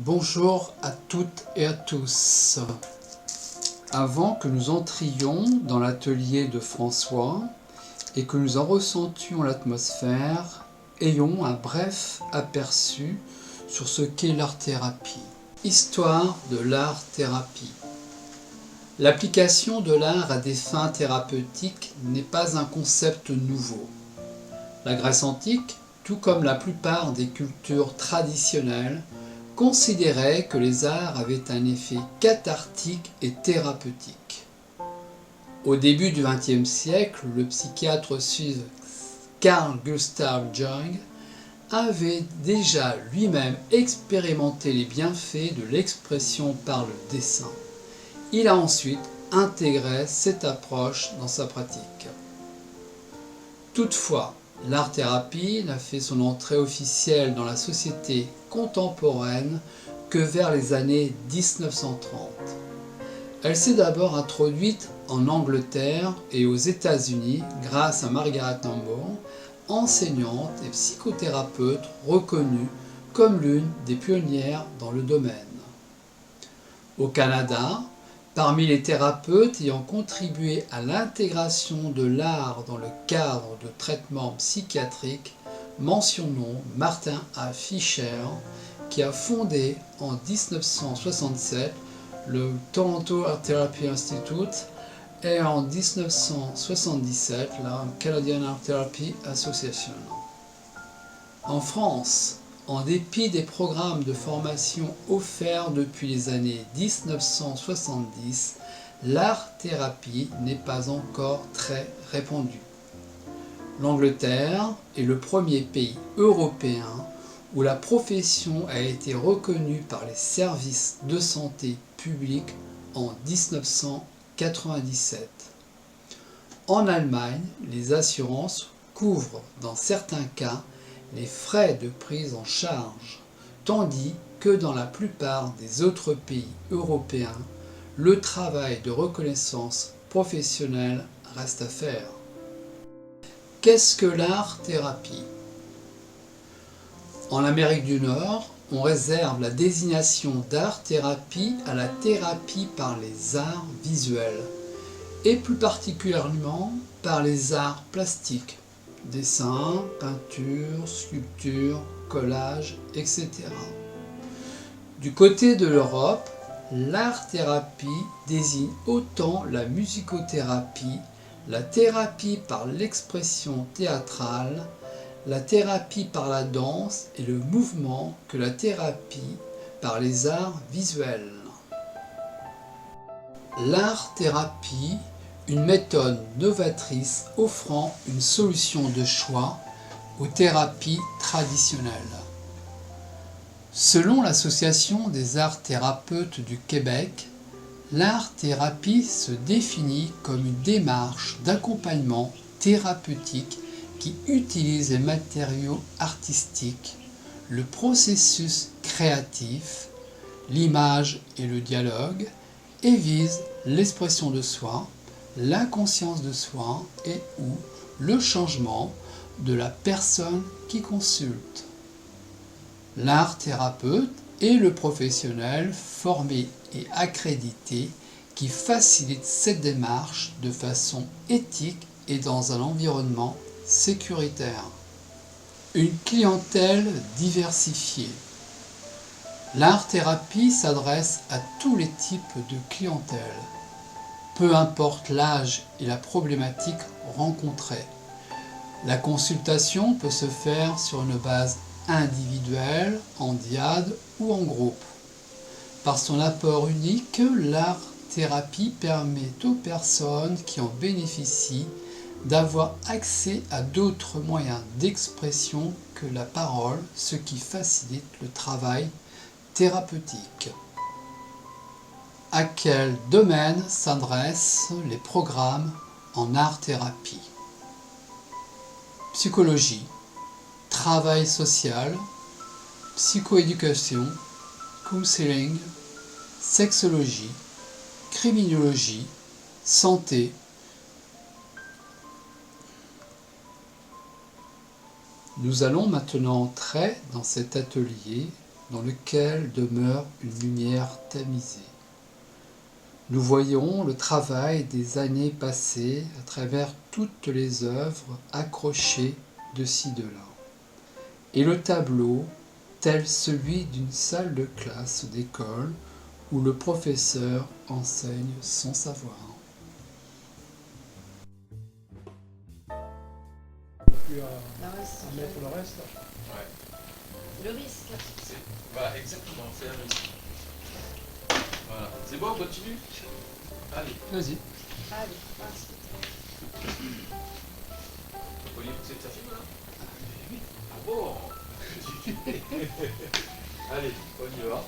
Bonjour à toutes et à tous. Avant que nous entrions dans l'atelier de François et que nous en ressentions l'atmosphère, ayons un bref aperçu sur ce qu'est l'art-thérapie. Histoire de l'art-thérapie. L'application de l'art à des fins thérapeutiques n'est pas un concept nouveau. La Grèce antique, tout comme la plupart des cultures traditionnelles, considérait que les arts avaient un effet cathartique et thérapeutique. Au début du XXe siècle, le psychiatre suisse Carl Gustav Jung avait déjà lui-même expérimenté les bienfaits de l'expression par le dessin. Il a ensuite intégré cette approche dans sa pratique. Toutefois, l'art-thérapie n'a fait son entrée officielle dans la société contemporaine que vers les années 1930. Elle s'est d'abord introduite en Angleterre et aux États-Unis grâce à Margaret Nombo, enseignante et psychothérapeute reconnue comme l'une des pionnières dans le domaine. Au Canada, parmi les thérapeutes ayant contribué à l'intégration de l'art dans le cadre de traitements psychiatriques, mentionnons Martin A. Fisher, qui a fondé en 1967 le Toronto Art Therapy Institute et en 1977 la Canadian Art Therapy Association. En France, en dépit des programmes de formation offerts depuis les années 1970, l'art-thérapie n'est pas encore très répandue. L'Angleterre est le premier pays européen où la profession a été reconnue par les services de santé publics en 1997. En Allemagne, les assurances couvrent dans certains cas les frais de prise en charge, tandis que dans la plupart des autres pays européens, le travail de reconnaissance professionnelle reste à faire. Qu'est-ce que l'art-thérapie ? En Amérique du Nord, on réserve la désignation d'art-thérapie à la thérapie par les arts visuels, et plus particulièrement par les arts plastiques, dessin, peinture, sculpture, collage, etc. Du côté de l'Europe, l'art-thérapie désigne autant la musicothérapie, la thérapie par l'expression théâtrale, la thérapie par la danse et le mouvement que la thérapie par les arts visuels. L'art-thérapie, une méthode novatrice offrant une solution de choix aux thérapies traditionnelles. Selon l'Association des arts thérapeutes du Québec, l'art-thérapie se définit comme une démarche d'accompagnement thérapeutique qui utilise les matériaux artistiques, le processus créatif, l'image et le dialogue, et vise l'expression de soi, la conscience de soi et ou le changement de la personne qui consulte. L'art-thérapeute est le professionnel formé et accrédité qui facilite cette démarche de façon éthique et dans un environnement sécuritaire. Une clientèle diversifiée. L'art-thérapie s'adresse à tous les types de clientèle, peu importe l'âge et la problématique rencontrée. La consultation peut se faire sur une base individuelle, en dyade ou en groupe. Par son apport unique, l'art-thérapie permet aux personnes qui en bénéficient d'avoir accès à d'autres moyens d'expression que la parole, ce qui facilite le travail thérapeutique. À quel domaine s'adressent les programmes en art-thérapie ? Psychologie, travail social, psychoéducation, counseling, sexologie, criminologie, santé. Nous allons maintenant entrer dans cet atelier dans lequel demeure une lumière tamisée. Nous voyons le travail des années passées à travers toutes les œuvres accrochées de ci de là. Et le tableau, tel celui d'une salle de classe d'école où le professeur enseigne son savoir. Plus à mettre le reste. Ouais. Le risque. Voilà, exactement, c'est un risque. Voilà. C'est bon, on continue. Allez. Vas-y. Allez, Olivier, c'est ta fille là? Ah bon? Allez, on y va.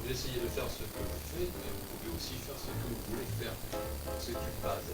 Vous essayez de faire ce que vous faites, mais vous pouvez aussi faire ce que vous voulez faire. C'est une base.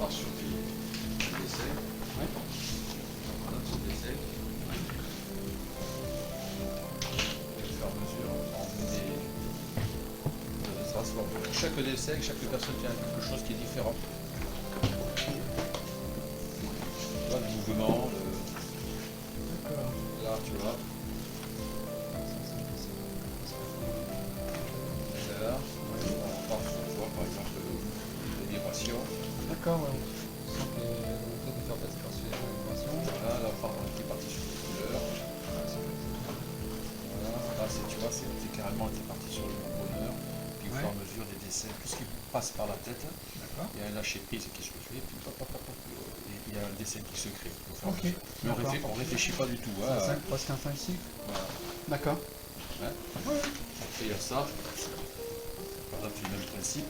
part sur des dessins. Ouais. Voilà, sur des dessins. Et au fur et à mesure, on met des traces. Bon, pour chaque dessin, chaque personne tient quelque chose qui est différent. Tu vois, le mouvement, D'accord. là, tu vois. Là, on part sur, tu vois, par exemple, les vibrations. D'accord, ouais. On sent que la volonté de faire passer par les vibrations. Voilà, là, on part dans les parties sur les couleurs. Voilà, là, tu vois, c'est carrément t'es parti sur le bonheur. Puis au fur et à mesure des dessins, tout ce qui passe par la tête, il y a un lâcher prise qui se fait, puis il y a un dessin qui se crée. Au fur et à mesure. Mais on réfléchit pas du tout. Hein. C'est presque instinctif. Voilà. D'accord. Hein. Après, il y a ça. Par exemple, c'est le même principe.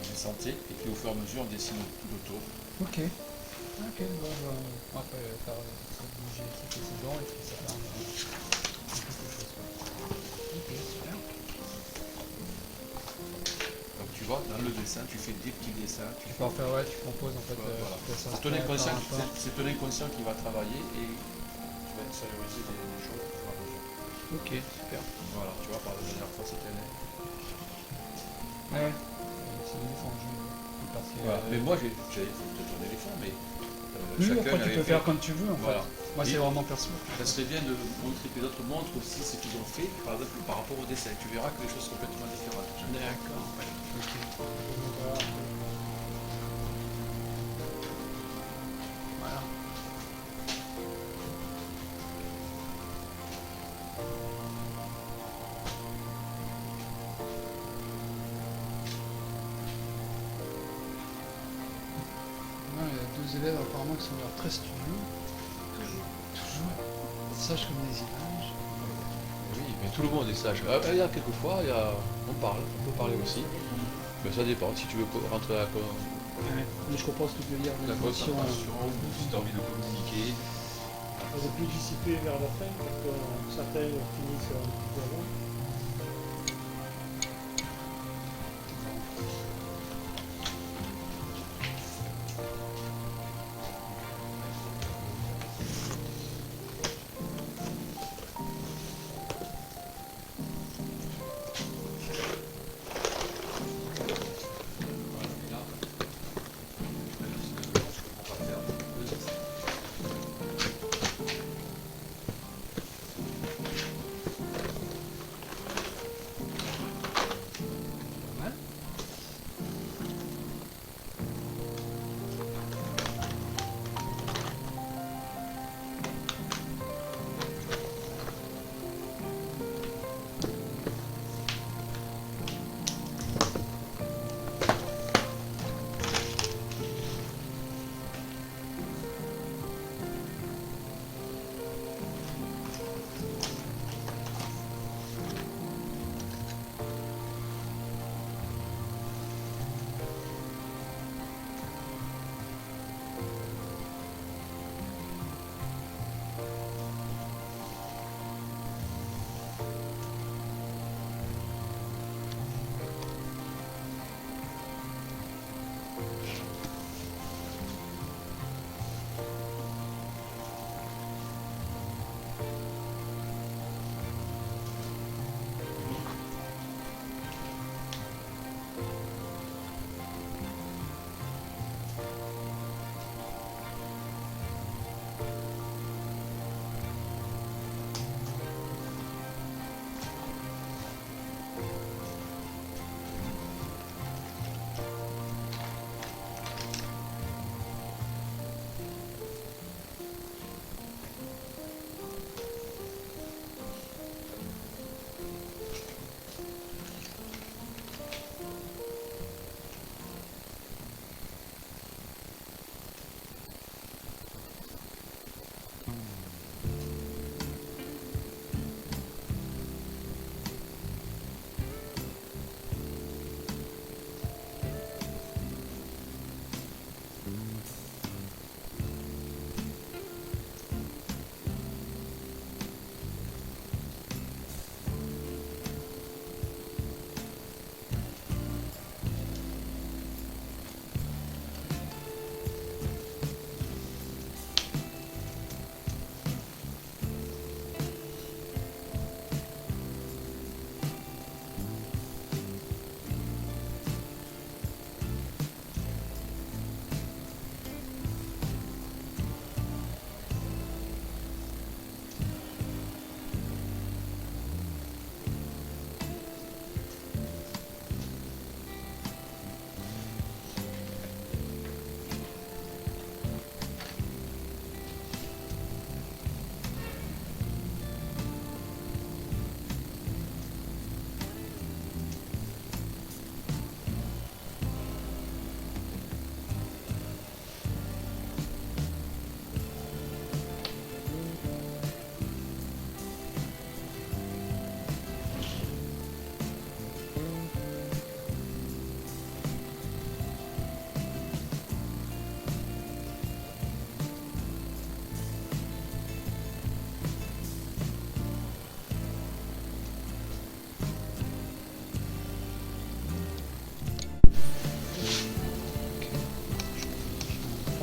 On est santé, et puis au fur et à mesure, on dessine tout autour. Ok. Ok, bon, après, faire bouger ce précédent et puis ça fait quelque chose. Ok, super. Donc tu vois, dans le dessin, tu fais des petits dessins. Tu peux en faire, ouais, tu composes en fait. Voilà. Ça C'est ton inconscient qui va travailler et tu vas extérioriser des choses au fur et à mesure. Ok, super. Voilà, tu vois, par la dernière fois, c'était Ouais, c'est l'éléphant, parce que, voilà. Mais moi, j'avais fait peut-être un éléphant, mais oui, chacun après tu avait peux fait. faire comme tu veux en Voilà. fait. Moi c'est Et vraiment perso. ça serait bien de montrer que d'autres montrent aussi ce qu'ils ont fait, par exemple, par rapport au dessin. Tu verras que les choses sont complètement différentes. D'accord, ouais. Ok. Voilà. Ouais, il y a deux élèves apparemment qui sont l'air très studieux. Toujours sages comme des images. Oui, mais tout le monde est sage. Il y a quelquefois, on peut parler aussi. Mais ça dépend, si tu veux rentrer à Ouais. Mais je comprends ce que tu veux dire. la l'émotion, concentration, ou si tu as envie de communiquer. On est plus dissipé vers la fin, parce que certains finissent un petit peu avant.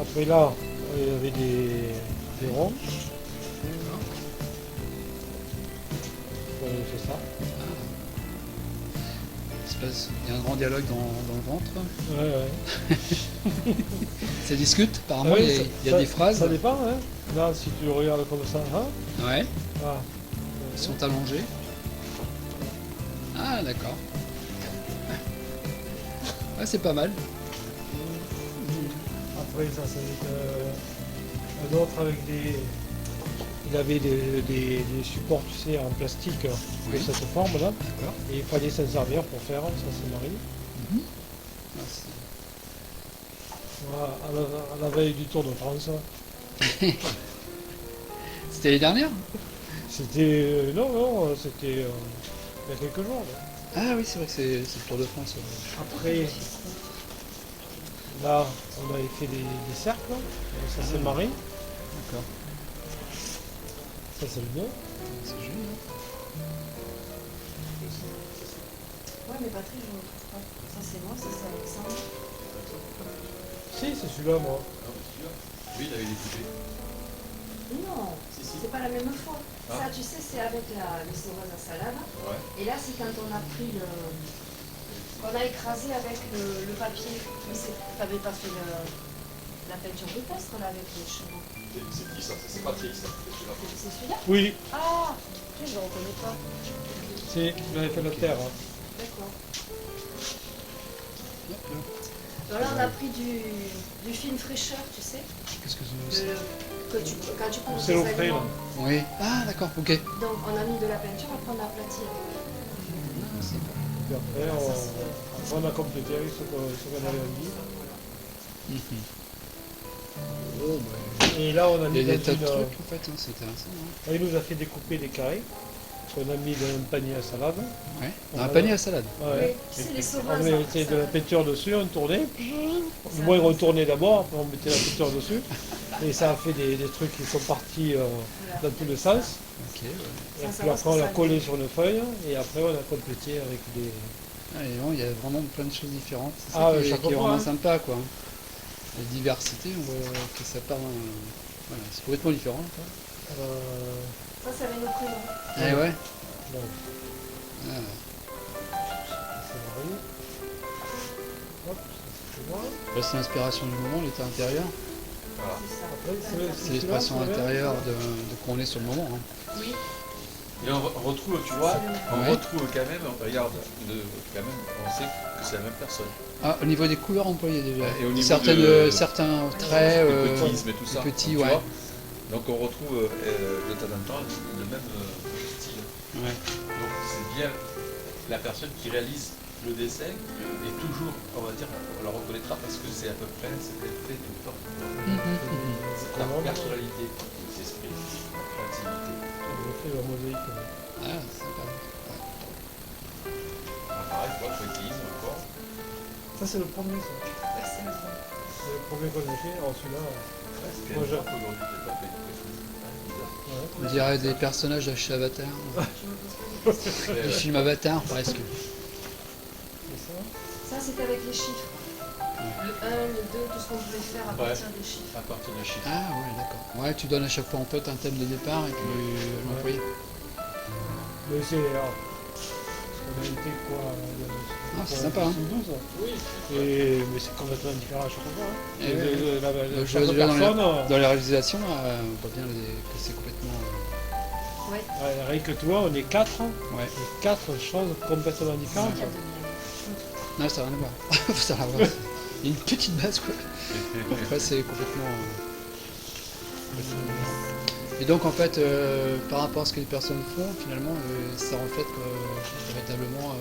Après là, il y avait des ronds. C'est ça. Il y a un grand dialogue dans le ventre. Ouais. Ça discute, apparemment, Ouais, il y a des phrases. Ça dépend, hein. Là, si tu regardes comme ça, hein. Ouais, Ah. ils sont allongés. Ah, d'accord. Ah, c'est pas mal. Après, ça, c'est un autre avec des. Il avait des supports, tu sais, en plastique de Oui. cette forme-là. D'accord. Et il fallait s'en servir pour faire, ça c'est marine. Ah, c'est- Voilà, à la veille du Tour de France. C'était l'année dernière? C'était. Non, c'était il y a quelques jours. Là. Ah oui, c'est vrai que c'est le Tour de France. Après, là, on avait fait des cercles. Ça c'est marine. D'accord. Ça c'est le bleu. C'est joli, hein. Ouais, mais Patrick, je ne retrouve pas. Ça, c'est moi, ça, c'est Alexandre. Si, c'est celui-là, moi. Oui, il avait des poupées. Non, Si, si. c'est pas la même fois. Ah. Ça, tu sais, c'est avec les sauvages à salade. Ouais. Et là, c'est quand on a pris le. On a écrasé avec le papier. Mais t'avais pas fait la peinture rupestre, là, avec les chevaux. C'est qui ça? C'est Patrick, ça. C'est celui-là? Oui, Ah, je ne reconnais pas. c'est. Il avait fait la terre. Hein. D'accord. Hop, là. Alors là, on a pris du film fraîcheur, tu sais. Qu'est-ce que c'est? Quand tu prends C'est tes l'eau frais, là. aliments. Oui. Ah, d'accord, ok. Donc, on a mis de la peinture, après on a aplati. Et après, on a complété avec ce qu'on avait dit. Mhm. Oh, bah, Et là, on a il mis y a des dans tas de une. trucs, en fait, hein, c'est intéressant. Hein. Il nous a fait découper des carrés qu'on a mis dans un panier à salade. Ouais. Dans un panier à salade. Ouais. Oui, tu sais, les On sauvages. mettait de la peinture dessus, on tournait. Du moins, on tournait d'abord, après on mettait la peinture dessus. Et ça a fait des trucs qui sont partis dans tous les sens. Ok, ouais. Et Ça, puis ça après, on va, l'a ça collé va. sur une feuille. Et après, on a complété avec des. Ah, et bon, il y a vraiment plein de choses différentes. C'est Ah, ça qui est chaque fois, vraiment hein. sympa, quoi. La diversité, on voit que ça part. Voilà, c'est complètement différent. Quoi. Ça, c'est avec nos prénoms. Ah ouais. Bon, Ah, c'est marrant. Hop, ça, c'est moi. bah, c'est l'inspiration du moment, l'état intérieur. Voilà. C'est ça. Après, C'est celui-là, l'expression c'est le vert. intérieure de qu'on est sur le moment. Hein. Oui, Et on retrouve, tu vois, c'est le même. on Ouais. retrouve quand même, regarde, quand même, on sait que c'est la même personne. Ah, au niveau des couleurs employées déjà. Et au niveau Certains traits. Le petits, mais tout ça. petits, donc, tu ouais. vois, donc on retrouve de temps en temps le même style. Ouais. Donc c'est bien la personne qui réalise le dessin et toujours, on va dire, on la reconnaîtra parce que c'est à peu près ce qu'elle fait tout le temps. C'est ta personnalité qui s'exprime, ta créativité. On a fait la mosaïque. Ah, c'est sympa. Pareil, toi, pointillisme encore. Ça, c'est le premier, ça. Ouais, c'est le bon. C'est le premier qu'on a fait. Alors celui-là, Ouais, c'est Moi, quand je- même aujourd'hui qui n'est pas fait. Bizarre. On dirait des personnages de chez Avatar. Je me pose pas de questions. Du film Avatar, presque. c'est ça. Ça, c'était avec les chiffres. Le 1, le 2, tout ce qu'on pouvait faire à Ouais. partir des chiffres. À partir d'un chiffre. Ah ouais, d'accord. Ouais, tu donnes à chaque fois en fait un thème de départ et puis l'employé. Mais c'est. On a été quoi Ah, c'est sympa, hein. 12. Oui. Mais c'est complètement différent à chaque fois. Hein. Et ouais. La Je chaque veux dire, personne, dans la réalisation, on voit bien que c'est complètement. Ouais, rien que toi, on est 4. Ouais. Et 4 choses complètement différentes. il y a de bien. Non, ça n'a rien à voir. Ça n'a rien à voir. Il y a une petite base quoi. Après, c'est complètement. Et donc en fait, par rapport à ce que les personnes font, finalement, ça reflète que véritablement,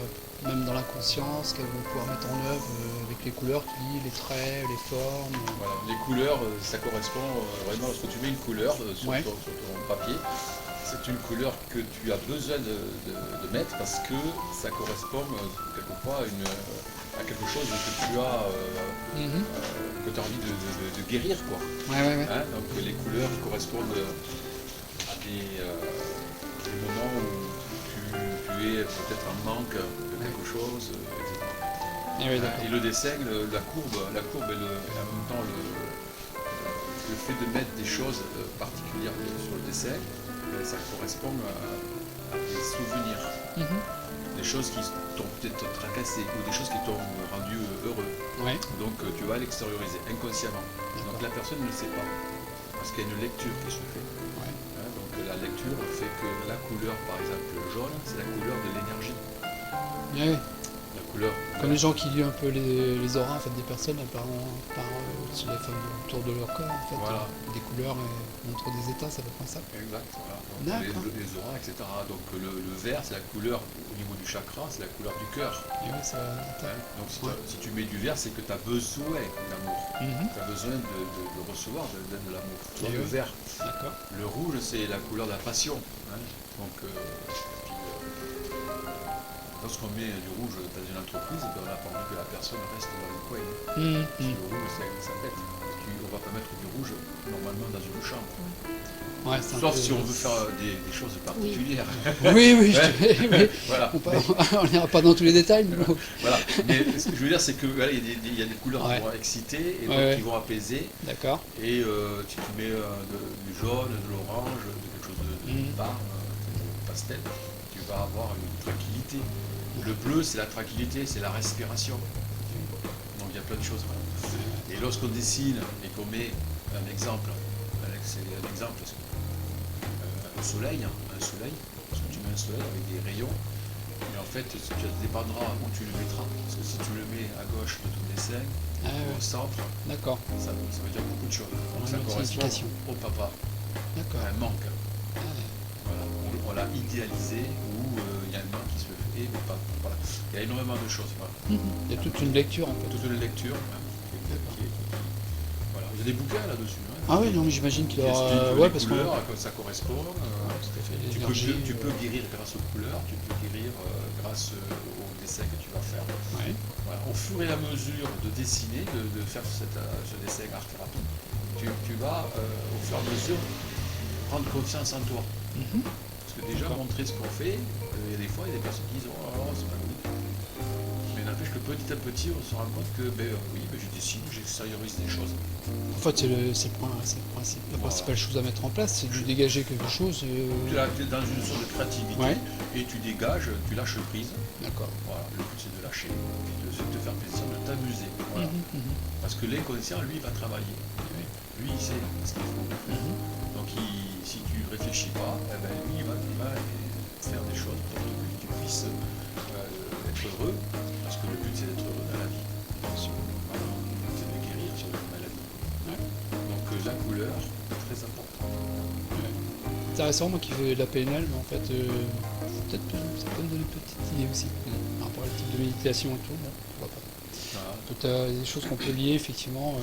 même dans l'inconscience, qu'elles vont pouvoir mettre en œuvre avec les couleurs, tu dis, les traits, les formes. Voilà, les couleurs, ça correspond vraiment lorsque tu mets une couleur sur, Ouais. sur ton papier. C'est une couleur que tu as besoin de mettre parce que ça correspond quelquefois à quelque chose que tu as, que tu as envie de guérir, quoi. Ouais. Hein, donc les couleurs correspondent à des moments où tu es peut-être en manque de quelque chose, etc. Ah oui, d'accord. Et le dessin, la courbe et en même temps le fait de mettre des choses particulières sur le dessin, ben, ça correspond à des souvenirs, des choses qui t'ont peut-être tracassé ou des choses qui t'ont rendu heureux. Ouais. Donc tu vas l'extérioriser inconsciemment. Donc la personne ne le sait pas, parce qu'il y a une lecture qui se fait. Ouais. Hein, donc la lecture fait que la couleur, par exemple le jaune, c'est la couleur de l'énergie. Ouais. La couleur. Comme les gens qui lisent un peu les auras en fait, des personnes par sur les femmes autour de leur corps, en fait, Voilà. des couleurs et montrent des états, ça peut prendre ça. Exact. Voilà. Donc, D'accord. les auras, etc. Donc le vert, c'est la couleur au niveau du chakra, c'est la couleur du cœur. Et ouais, ça, Hein. Donc Ouais. si tu mets du vert, c'est que tu as besoin d'amour. Mhm. Tu as besoin de recevoir de l'amour. Tu vois, Et le ouais. vert. D'accord. Le rouge, c'est la couleur de la passion. Hein. Donc, lorsqu'on met du rouge dans une entreprise, ben, on n'a pas envie que la personne reste dans le coin. Mhm. Le rouge, ça pète. On va pas mettre du rouge normalement dans une chambre. Ouais, c'est un Sauf peu- si on veut faire des choses particulières. Oui, oui, Ouais. Voilà. on n'ira pas dans tous les détails, mais bon. Voilà. Mais ce que je veux dire, c'est que voilà, il y a des couleurs Ouais. qui vont exciter et Ouais, d'autres ouais. qui vont apaiser. D'accord. Et si tu mets du jaune, de l'orange, quelque chose de bas, pastel, tu vas avoir une tranquillité. Le bleu, c'est la tranquillité, c'est la respiration. Donc il y a plein de choses. Voilà. Et lorsqu'on dessine et qu'on met un exemple, c'est un exemple, parce que, un soleil, parce que tu mets un soleil avec des rayons, mais en fait, ça dépendra où tu le mettras. Parce que si tu le mets à gauche de ton dessin, Ah, au ouais. centre, D'accord. ça veut dire beaucoup de choses. Donc Ouais, ça une correspond signification. au papa, D'accord. un manque. Ah, ouais. Voilà. On l'a idéalisé ou il y a un manque qui se fait, mais pas. Voilà. Il y a énormément de choses. Voilà. Il y a toute une lecture en fait. Toute une lecture. Voilà. Il y a des bouquins là-dessus. Hein, Ah oui, non, mais j'imagine qu'il qui y aura. expliquent Ouais, les parce que. couleurs, à quoi ça correspond. Tout à fait, Tu l'énergie, peux guérir grâce aux couleurs, tu peux guérir grâce au dessin que tu vas faire. Ouais. Voilà. Au fur et à mesure de dessiner, de faire ce dessin art-thérapie, tu vas au fur et à mesure prendre confiance en toi. Parce que déjà montrer ce qu'on fait, il y a des fois il y a des personnes qui disent oh c'est pas good. Mais n'empêche que petit à petit on se rend compte que oui, je dessine, j'extériorise des choses. En fait, c'est le principe. La principale chose à mettre en place, c'est de dégager quelque chose. Tu es dans une sorte de créativité Ouais. et tu dégages, tu lâches prise. D'accord. Voilà, le but c'est de lâcher, et de te faire plaisir, de t'amuser. Voilà. Parce que l'inconscient, lui, va travailler. Lui, il sait ce qu'il faut. Donc si tu ne réfléchis pas, lui, il va faire des choses pour que tu puisses être heureux, parce que le but c'est d'être heureux dans la vie. Voilà. C'est de guérir sur la maladie. Ouais. Donc la couleur est très importante. Intéressant, moi qui fais de la PNL, mais en fait, peut-être ça peut me donner une petite idée aussi. Par rapport à la type de méditation et tout, bon, pourquoi pas. Voilà. Donc, des choses qu'on peut lier, effectivement.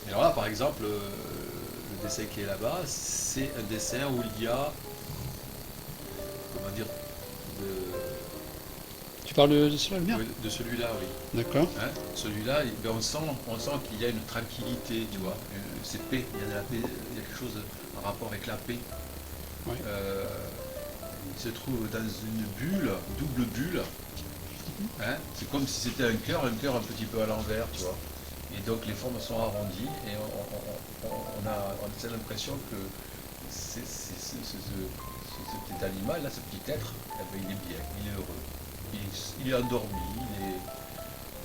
Et alors là, par exemple, le dessin qui est là-bas, c'est un dessin où il y a, comment dire, Tu parles de cela, le mien? de celui-là, oui. D'accord. Hein, celui-là, on sent qu'il y a une tranquillité, tu vois, c'est paix, il y a de la paix, il y a quelque chose en rapport avec la paix. Ouais. Il se trouve dans une bulle, double bulle, hein, c'est comme si c'était un cœur un petit peu à l'envers, tu vois. Et donc les formes sont arrondies et on a l'impression que ce petit animal, là, ce petit être, il est bien, il est heureux. Il est endormi,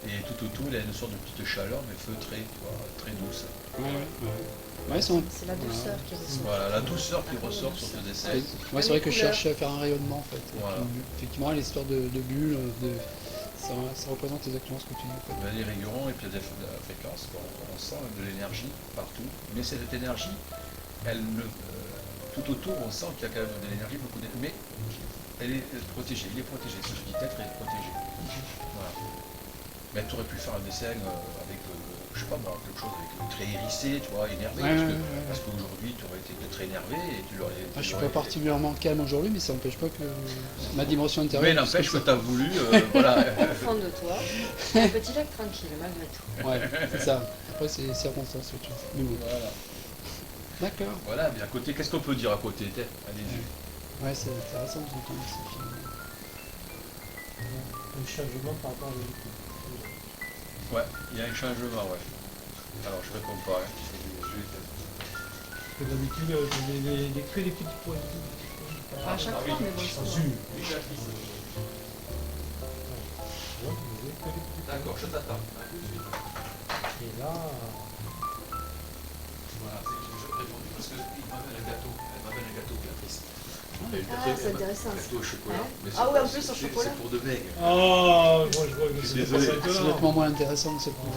et tout autour il y a une sorte de petite chaleur mais feutrée, tu vois, très douce. Ouais, C'est la douceur qui ressort. Voilà, la douceur qui ressort sur ce dessin. moi, c'est vrai que je cherchais à faire un rayonnement, en fait. Voilà. Effectivement, l'histoire de bulles, ça représente exactement ce que tu dis. En fait. Ben, les rayons et puis la fréquence, on sent de l'énergie partout. Mais cette énergie, tout autour, on sent qu'il y a quand même de l'énergie, beaucoup d'énergie, mais elle est protégée, il est protégé, ce petit être est protégé. Voilà. Mais tu aurais pu faire un dessin avec, je sais pas moi, quelque chose avec très hérissé, tu vois, énervé, parce qu'aujourd'hui tu aurais été très énervé et tu l'aurais... Je suis pas particulièrement calme aujourd'hui, mais ça n'empêche pas que ma dimension intérieure... Mais n'empêche que tu as voulu, voilà... Au fond de toi, un petit lac tranquille, malgré tout. Ouais, c'est ça. Après, c'est circonstance, autre chose. Mais bon. Voilà. D'accord. Voilà, mais à côté, qu'est-ce qu'on peut dire à côté? Allez-y. Ouais, c'est intéressant de entendre ces films. Un changement par rapport à l'habitude. Ouais, il y a un changement, ouais. Alors je réponds pas, hein. Parce que d'habitude, que des petits points. Pas à chaque Ah oui. fois, mais bon, Ah, c'est si. Oui, Béatrice. Ouais, vous voyez, que des petits points. D'accord, je t'attends. À tout de suite. Et là, Voilà, je réponds parce qu'il m'amène un gâteau. Elle m'amène un gâteau, Béatrice. Ah, c'est intéressant. Un gâteau au chocolat. Hein Mais Ah c'est ouais, en pas- plus, au c'est- chocolat. C'est pour de maigre. moi je vois que Je suis c'est désolé. pas ça C'est nettement moins intéressant que ce coup.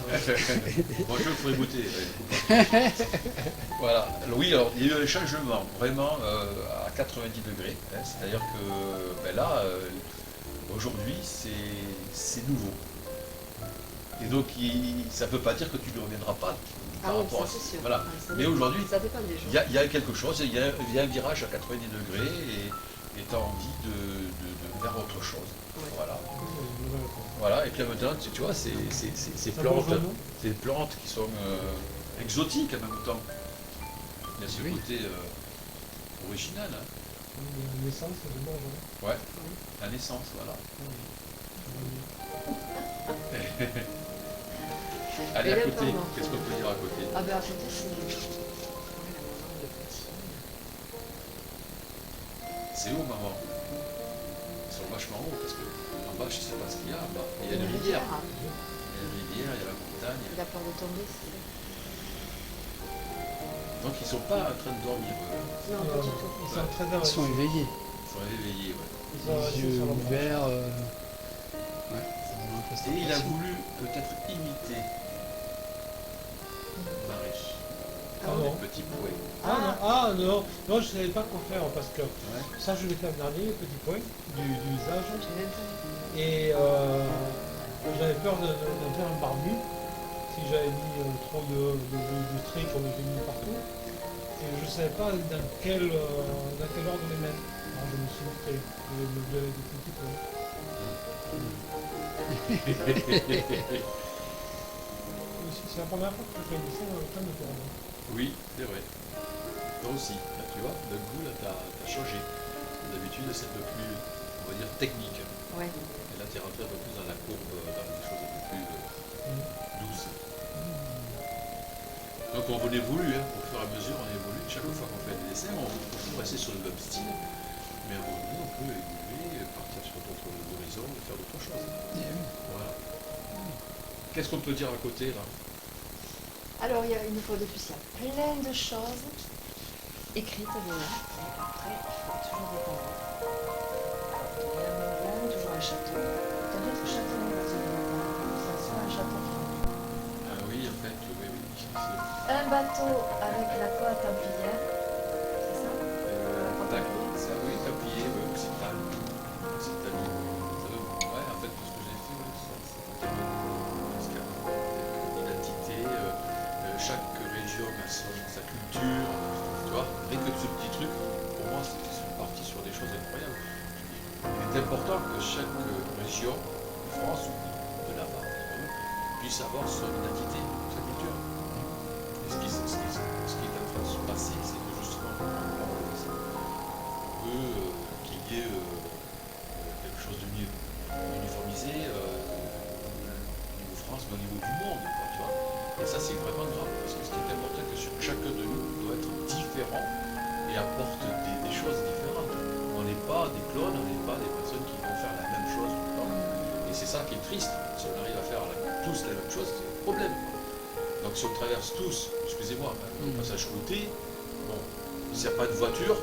Moi, je le ferai goûter. Voilà. Alors, oui, alors il y a eu un changement vraiment à 90 degrés. Hein. C'est-à-dire que ben là, aujourd'hui, c'est nouveau. Et donc, ça ne veut pas dire que tu ne reviendras pas Ah par oui, rapport ça à c'est sûr. Voilà. Ouais, ça Mais dépend. aujourd'hui, Ça dépend des jours. il y a quelque chose, il y a un virage à 90 degrés et tu as envie de faire autre chose. Ouais. Voilà. Voilà, et puis maintenant, tu vois, ces Ça plantes, mange, non ces plantes qui sont exotiques en même temps. Il y a ce Oui. côté original, hein. L'essence, c'est bon, hein. Ouais, la naissance, voilà. Allez, Et à là, côté, pardon. qu'est-ce qu'on peut dire à côté? Ah ben à côté, c'est... Ouais, la maman, le petit. C'est haut, maman. Ils sont vachement hauts, parce que en bas, je sais pas ce qu'il y a en bas. Il y a Une une rivière. rivière, hein. Il y a une rivière, il y a la montagne. Il a peur de tomber, c'est... Donc ils sont pas en train de dormir, eux. Non, pas du tout. Ils sont très Ils sont éveillés, Ils sont réveillés, ouais. Ils sont les assis yeux sur la branche. ouverts. Ouais, ça donne un peu cette Et il a impression. voulu peut-être imiter Marie, Ah non. le petit poet. Ah non, non, je savais pas quoi faire parce que Ouais. ça je l'ai fait en dernier, le petit point du visage. J'ai même pas vu. Et j'avais peur de faire un barbu si j'avais mis trop de traits comme j'ai mis partout. Et je ne savais pas dans quel ordre les mettre. Alors je me suis montré des petits points. C'est la première fois que je fais un dessin dans le temps de tournoi. Oui, c'est vrai. Toi aussi, là, tu vois, d'un coup, là, t'as changé. D'habitude, c'est un peu plus, on va dire, technique. Ouais. Et là, tu es rentré un peu plus dans la courbe, dans des choses un peu plus douces. Donc, on évolue, hein, au fur et à mesure, on évolue. Chaque fois qu'on fait des dessins, on peut rester sur le même style. Mais à un moment donné, on peut évoluer, partir sur d'autres horizons et faire d'autres choses. Voilà. Qu'est-ce qu'on peut dire à côté, là? Alors, il y a une fois de plus, il y a plein de choses écrites dedans. Et après, il faut toujours décorer. Il y a un moulin, toujours un château. Tu as d'autres châteaux dans la zone de ça soit un château. Ah oui, en fait, oui, oui. Un bateau avec la croix templière. C'est ça? Ça, oui, Templier, oui, Occitane. Occitanie. Ouais, en fait, tout ce que j'ai fait, c'est l'identité. Chaque région a sa culture. Tu vois, rien que ce petit truc, pour moi, c'est parti sur des choses incroyables. Il est important que chaque région de France ou de là-bas puisse avoir son identité, sa culture. Et ce qui est en train de se passer, c'est que justement, on veut qu'il y ait quelque chose de mieux uniformisé au niveau France, mais au niveau du monde, quoi, tu vois. Et ça, c'est vraiment grave, parce que ce qui est important, c'est que chacun de nous doit être différent et apporte des choses différentes. On n'est pas des clones, on n'est pas des personnes qui vont faire la même chose tout le temps. Et c'est ça qui est triste. Si on arrive à faire tous la même chose, c'est un problème. Donc si on traverse tous, excusez-moi, au passage côté, bon, s'il n'y a pas de voiture,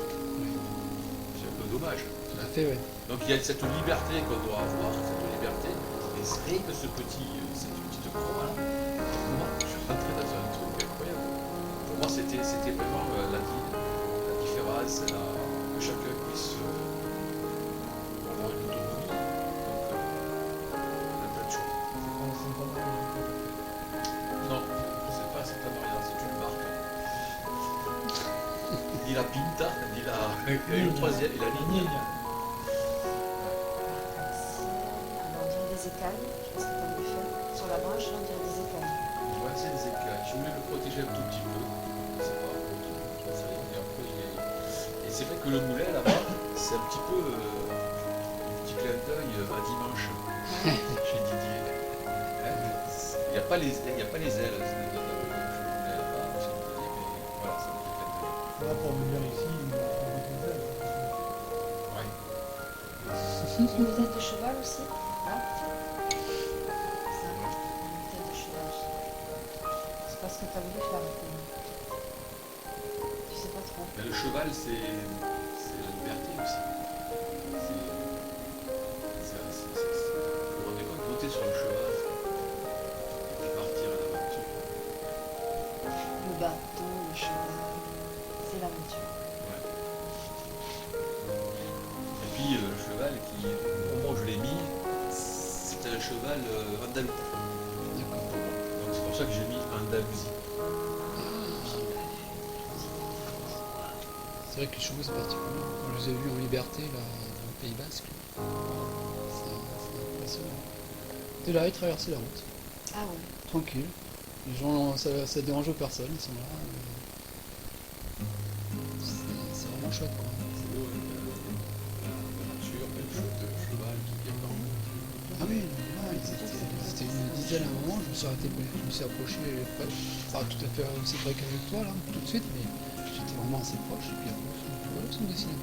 c'est un peu dommage. Tout à fait, oui. Donc il y a cette liberté qu'on doit avoir, cette liberté, et c'est rien que cette petite croix là, pour moi, je suis rentré dans un truc incroyable. Pour moi, c'était vraiment la différence, que chacun puisse avoir une autonomie. Donc, on a plein de choses. Non, c'est pas Santa Maria, c'est une marque. Ni la Pinta, ni la. Et le troisième, et la ligne. Alors, on dirait des écailles. Je pense que tu as dû faire. Sur la branche, on dirait des écailles. Ouais, c'est des écailles. Je voulais le protéger un tout petit peu. C'est pas trop ça. Et après, et c'est vrai que le moulet là-bas, c'est un petit peu un petit clin d'œil à dimanche chez Didier. Il n'y a pas les ailes. Il y a pas les ailes là-bas, chez Didier, mais Là, pour venir ici, il faut mettre une tête. Une tête de cheval aussi. Là. Ça, une tête de cheval. C'est pas ce que t'as voulu faire avec moi. Tu sais pas trop. Mais le cheval, c'est la liberté aussi. Vous vous rendez compte, monter sur le cheval et puis partir à l'aventure. Le bateau, le cheval, c'est l'aventure. Ouais. Et puis le cheval qui, au moment où je l'ai mis, c'était un cheval andalou. D'accord. Donc c'est pour ça que j'ai mis Andalousie. C'est vrai que les chevaux c'est particulier. Quand je les ai vus en liberté là, dans le Pays Basque, c'est impressionnant. Et là, ils traversaient la route, Ah oui. tranquille. Les gens, ça dérange personne, ils sont là. C'est vraiment chouette quoi. C'est beau, la nature, le cheval qui vient dans le Ah oui, là, ils étaient une dizaine à un moment, je me suis approché, pas tout à fait aussi près qu'avec toi là, tout de suite, mais j'étais vraiment assez proche, et puis après, ils sont dessinés.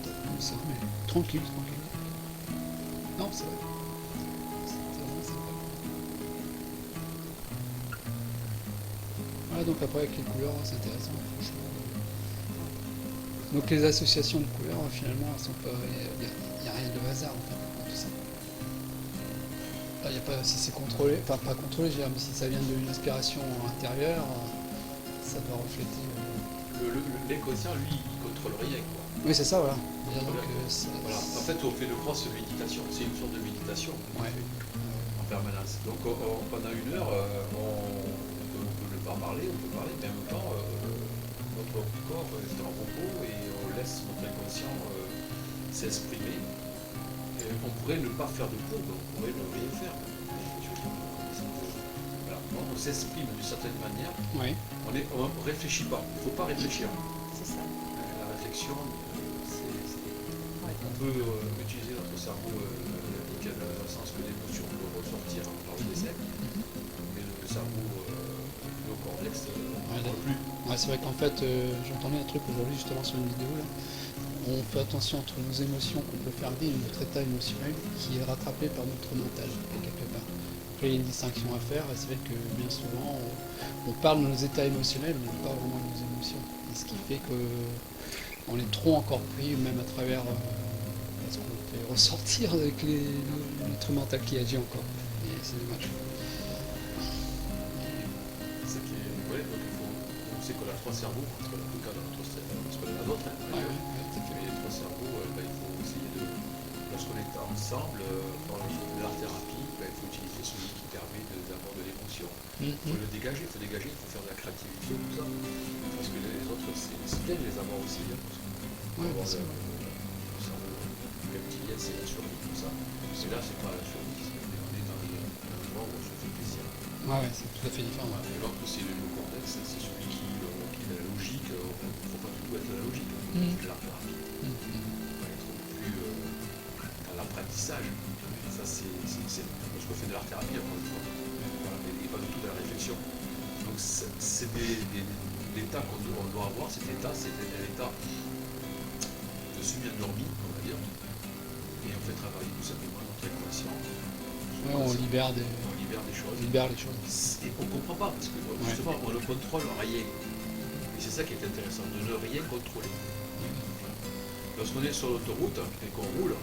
Comme ça, mais tranquille. Non, c'est vrai. C'était vraiment sympa. Voilà, donc après avec les couleurs, c'est intéressant, franchement. Donc les associations de couleurs, finalement, elles sont pas. Il n'y a rien de hasard en fait dans tout ça. Il y a pas, si c'est contrôlé, enfin pas contrôlé, je veux dire, mais si ça vient d'une inspiration intérieure, ça doit refléter. L'inconscient, lui, il contrôle rien, quoi. Oui, c'est ça, voilà. Dire, donc, Voilà. En fait, on fait de grosses méditations. C'est une sorte de méditation qu'on Ouais. fait en permanence. Donc, pendant une heure, on peut ne pas parler, on peut parler, mais en même temps, notre corps est en repos et on laisse notre inconscient s'exprimer. Et on pourrait ne pas faire de cours, on pourrait ne rien faire. Voilà. On s'exprime d'une certaine manière. ouais. On ne réfléchit pas. Il ne faut pas réfléchir. C'est ça. La réflexion, Ouais. on peut utiliser notre cerveau dans le sens que l'émotion peut ressortir dans le décès, mais le cerveau néocortex Ouais, ne plus. Ouais, c'est vrai qu'en fait, j'entendais un truc aujourd'hui justement sur une vidéo là. On fait attention entre nos émotions qu'on peut faire vivre, notre état émotionnel qui est rattrapé par notre mental, quelque part. Après, il y a une distinction à faire, et c'est vrai que bien souvent, on parle de nos états émotionnels, mais pas vraiment de nos émotions. Et ce qui fait qu'on est trop encore pris, même à travers ce qu'on fait ressortir avec notre mental qui agit encore. Et c'est dommage. C'est ça qui est. Ouais, donc on sait qu'on a trois cerveaux, en tout cas dans notre cerveau, parce qu'on a la nôtre, hein, Ouais, mais les trois cerveaux, il faut essayer de. Lorsqu'on est ensemble, dans l'art-thérapie, il faut utiliser celui qui permet d'avoir de l'émotion. Il faut le dégager, il faut faire de la créativité, tout ça. Parce que les autres, c'est bien de les avoir aussi. Hein, parce qu'on peut avoir le cerveau reptilien, c'est la survie, tout ça. Et là, c'est pas la survie, on est dans un moment où on se fait plaisir. ouais, c'est tout à fait différent. Et l'autre, c'est le néocortex, c'est celui qui est la logique. Il ne faut pas tout être la logique, il faut l'art-thérapie. On va être plus dans l'apprentissage. Ça, c'est parce qu'on fait de l'art-thérapie, encore une fois. Voilà, et pas du tout de la réflexion. Donc, c'est l'état qu'on doit avoir. Cet état, c'est un état de semi-endormi, on va dire. Et on fait travailler tout simplement notre inconscient. Ouais, on libère des choses. les choses. Et on ne comprend pas, parce que justement, on ne contrôle rien. Et c'est ça qui est intéressant, de ne rien contrôler. Lorsqu'on est sur l'autoroute et qu'on roule,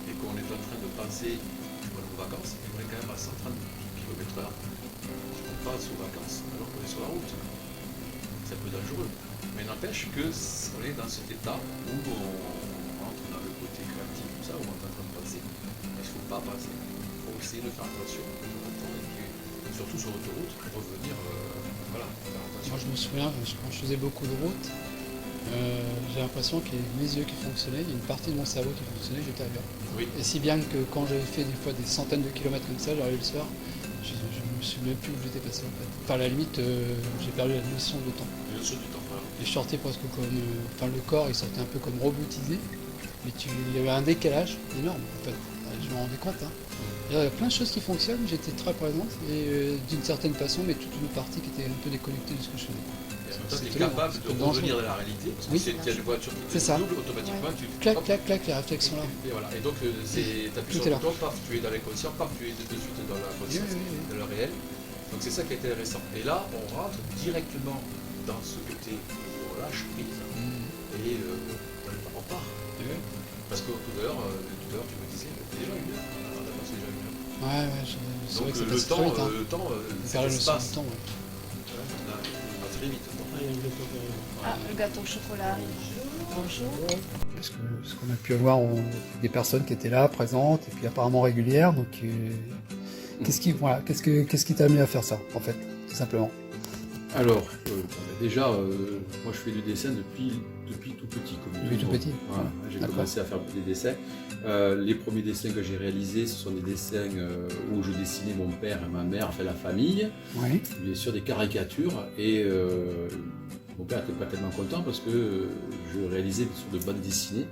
et qu'on est en train de penser à nos vacances, on est quand même à 130 km/h. On pense aux vacances alors qu'on est sur la route. C'est un peu dangereux. Mais n'empêche qu'on est dans cet état où on rentre dans le côté créatif, tout ça, où on est en train de penser. Mais il ne faut pas penser. Il faut essayer de faire attention. Et surtout sur l'autoroute, revenir, voilà, faire attention. Moi je me souviens, quand je faisais beaucoup de route, j'ai l'impression qu'il y avait mes yeux qui fonctionnaient, il y a une partie de mon cerveau qui fonctionnait, j'étais ailleurs. Oui. Et si bien que quand j'avais fait des fois des centaines de kilomètres comme ça, j'arrivais le soir, je me suis même plus où j'étais passé en fait. Enfin à la limite, j'ai perdu la notion de temps. La notion du temps, voilà. Et je sortais presque comme, enfin le corps il sortait un peu comme robotisé, mais il y avait un décalage énorme en fait. Je me rendais compte. Hein. Il y a plein de choses qui fonctionnent, j'étais très présente et d'une certaine façon, mais toute une partie qui était un peu déconnectée de ce que je faisais. toi, tu es étonnant, capable c'est de dangereux. revenir dans la réalité. Parce que Oui. c'est une voiture qui C'est ça. double, automatiquement, tu Clac, hop, clac, clac, les réflexions là. et voilà. Et donc, tu appuies Tout sur est le là. bouton, paf, tu es dans l'inconscient, paf, tu es de suite dans la conscience, dans le réel. Donc c'est ça qui est intéressant. Et là, on rentre directement dans ce côté où on lâche prise et on part. Parce que tout à l'heure, tu me disais, déjà une heure. On a passé déjà une heure. Ouais, c'est vrai Donc que ça le passe temps, très vite. Hein. cet Faire la leçon espace, du temps, ouais. on va très vite. Ah, il y a le gâteau qui arrive. Ah, le gâteau au chocolat arrive. Bonjour. Ce qu'on a pu voir, des personnes qui étaient là, présentes, et puis apparemment régulières. Donc, qu'est-ce qui t'a amené à faire ça, en fait, tout simplement? Alors, déjà, moi je fais du dessin depuis tout petit. Depuis tout petit. Voilà, j'ai commencé à faire des dessins. Les premiers dessins que j'ai réalisés, ce sont des dessins où je dessinais mon père et ma mère, enfin la famille, Oui. bien sûr des caricatures. Et mon père n'était pas tellement content parce que je réalisais des sortes de bandes dessinées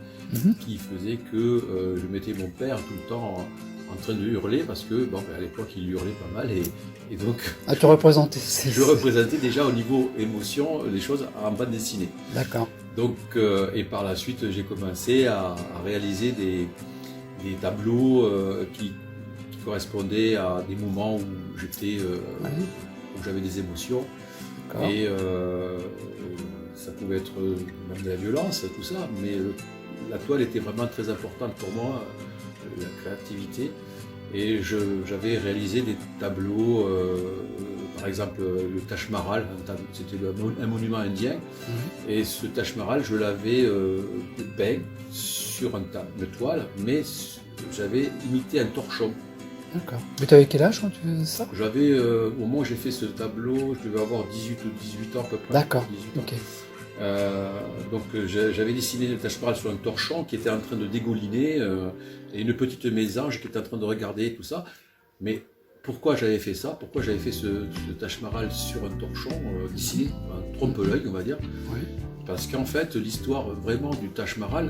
qui faisaient que je mettais mon père tout le temps en train de hurler parce que bon, à l'époque il hurlait pas mal et donc Ah, tu représentais. je représentais déjà au niveau émotion les choses en bande dessinée. D'accord. Donc, et par la suite, j'ai commencé à réaliser des tableaux qui correspondaient à des moments où j'étais, où j'avais des émotions. D'accord. Et ça pouvait être même de la violence, tout ça, mais la toile était vraiment très importante pour moi, la créativité. Et j'avais réalisé des tableaux, par exemple le Taj Mahal, c'était un monument indien, et ce Taj Mahal, je l'avais peint sur une toile, mais j'avais imité un torchon. D'accord. Mais tu avais quel âge quand tu faisais ça? J'avais, au moment où j'ai fait ce tableau, je devais avoir 18 ou 18 ans à peu près. D'accord. 18 ans. Ok. Donc j'avais dessiné le Taj Mahal sur un torchon qui était en train de dégouliner et une petite mésange qui était en train de regarder tout ça. Mais pourquoi j'avais fait ça? Pourquoi j'avais fait ce Taj Mahal sur un torchon dessiné, un trompe-l'œil on va dire? Oui. Parce qu'en fait l'histoire vraiment du Taj Mahal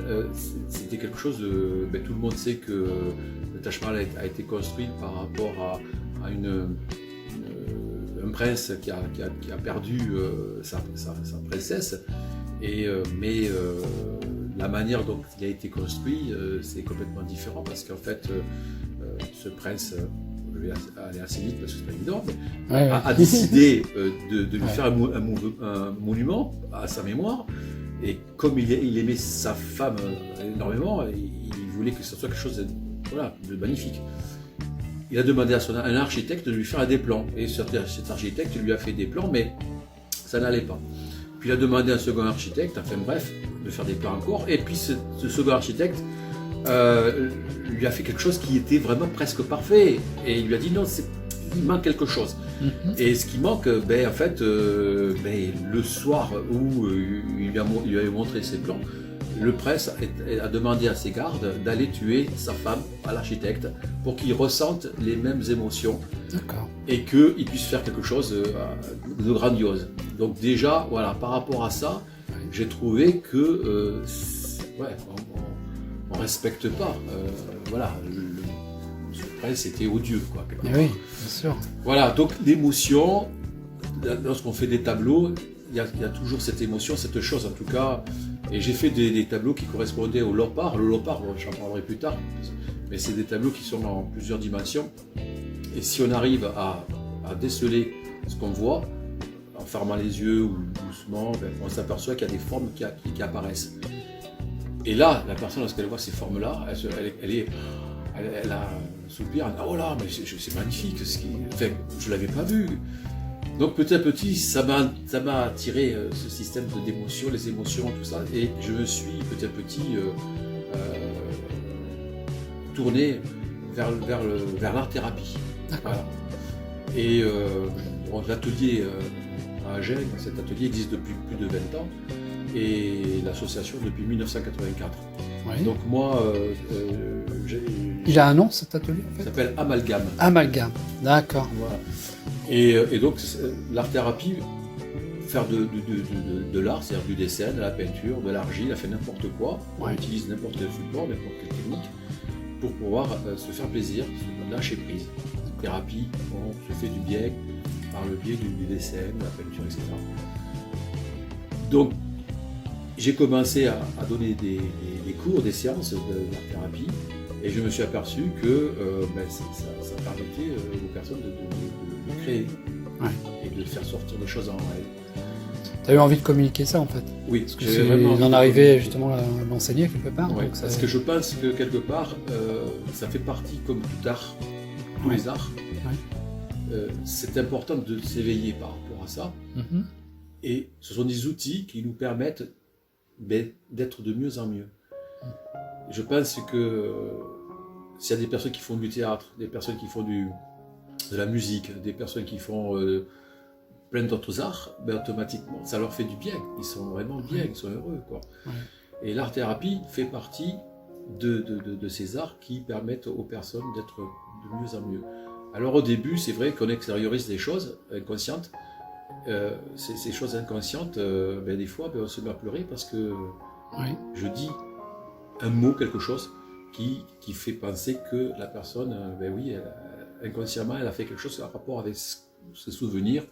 c'était quelque chose de... tout le monde sait que le Taj Mahal a été construit par rapport à un prince qui a perdu sa princesse, mais la manière dont il a été construit, c'est complètement différent parce qu'en fait, ce prince, je vais aller assez vite parce que c'est pas évident, mais a décidé de lui faire un monument à sa mémoire, et comme il aimait sa femme énormément, il voulait que ce soit quelque chose de magnifique. Il a demandé à un architecte de lui faire des plans. Et cet architecte lui a fait des plans, mais ça n'allait pas. Puis il a demandé à un second architecte, enfin bref, de faire des plans encore. Et puis ce second architecte lui a fait quelque chose qui était vraiment presque parfait. Et il lui a dit non, il manque quelque chose. Et ce qui manque, en fait, le soir où il lui a montré ses plans, le prince a demandé à ses gardes d'aller tuer sa femme à l'architecte pour qu'il ressente les mêmes émotions. D'accord. Et qu'il puisse faire quelque chose de grandiose. Donc déjà, voilà, par rapport à ça, j'ai trouvé que on respecte pas. Ce prince était odieux, quoi. Oui, bien sûr. Voilà, donc l'émotion, lorsqu'on fait des tableaux, il y a toujours cette émotion, cette chose en tout cas. Et j'ai fait des tableaux qui correspondaient au Lopar. Le Lopar, j'en parlerai plus tard, mais c'est des tableaux qui sont en plusieurs dimensions. Et si on arrive à déceler ce qu'on voit, en fermant les yeux ou doucement, on s'aperçoit qu'il y a des formes qui apparaissent. Et là, la personne, lorsqu'elle voit ces formes-là, elle a un soupir, elle dit « Oh là, mais c'est magnifique, enfin, je ne l'avais pas vu ». Donc petit à petit, ça m'a attiré ce système d'émotions, les émotions, tout ça, et je me suis petit à petit tourné vers l'art-thérapie. Voilà. Et l'atelier à Agen, cet atelier existe depuis plus de 20 ans, et l'association depuis 1984. Oui. Donc moi, il a un nom cet atelier en fait? Ça s'appelle Amalgame. Amalgame, d'accord. Voilà. Et donc l'art-thérapie, faire de l'art, c'est-à-dire du dessin, de la peinture, de l'argile, elle fait n'importe quoi. On utilise n'importe quel support, n'importe quelle technique pour pouvoir se faire plaisir, se lâcher prise. Thérapie, on se fait du bien par le biais du dessin, de la peinture, etc. Donc, j'ai commencé à donner des cours, des séances d'art-thérapie, et je me suis aperçu que ça permettait aux personnes de créer et de faire sortir des choses en elles. Tu as eu envie de communiquer ça en fait? Oui, parce que c'est en arrivait justement à l'enseigner quelque part. Ouais, donc parce que je pense que quelque part, ça fait partie comme tout art, tous les arts. C'est important de s'éveiller par rapport à ça. Et ce sont des outils qui nous permettent d'être de mieux en mieux. Je pense que s'il y a des personnes qui font du théâtre, des personnes qui font de la musique, des personnes qui font plein d'autres arts, automatiquement, ça leur fait du bien. Ils sont vraiment bien, ils sont heureux, quoi. Et l'art-thérapie fait partie de ces arts qui permettent aux personnes d'être de mieux en mieux. Alors au début, c'est vrai qu'on extériorise des choses inconscientes. Ces choses inconscientes, des fois, on se met à pleurer parce que je dis un mot, quelque chose qui fait penser que la personne, inconsciemment, elle a fait quelque chose en rapport avec ses souvenirs,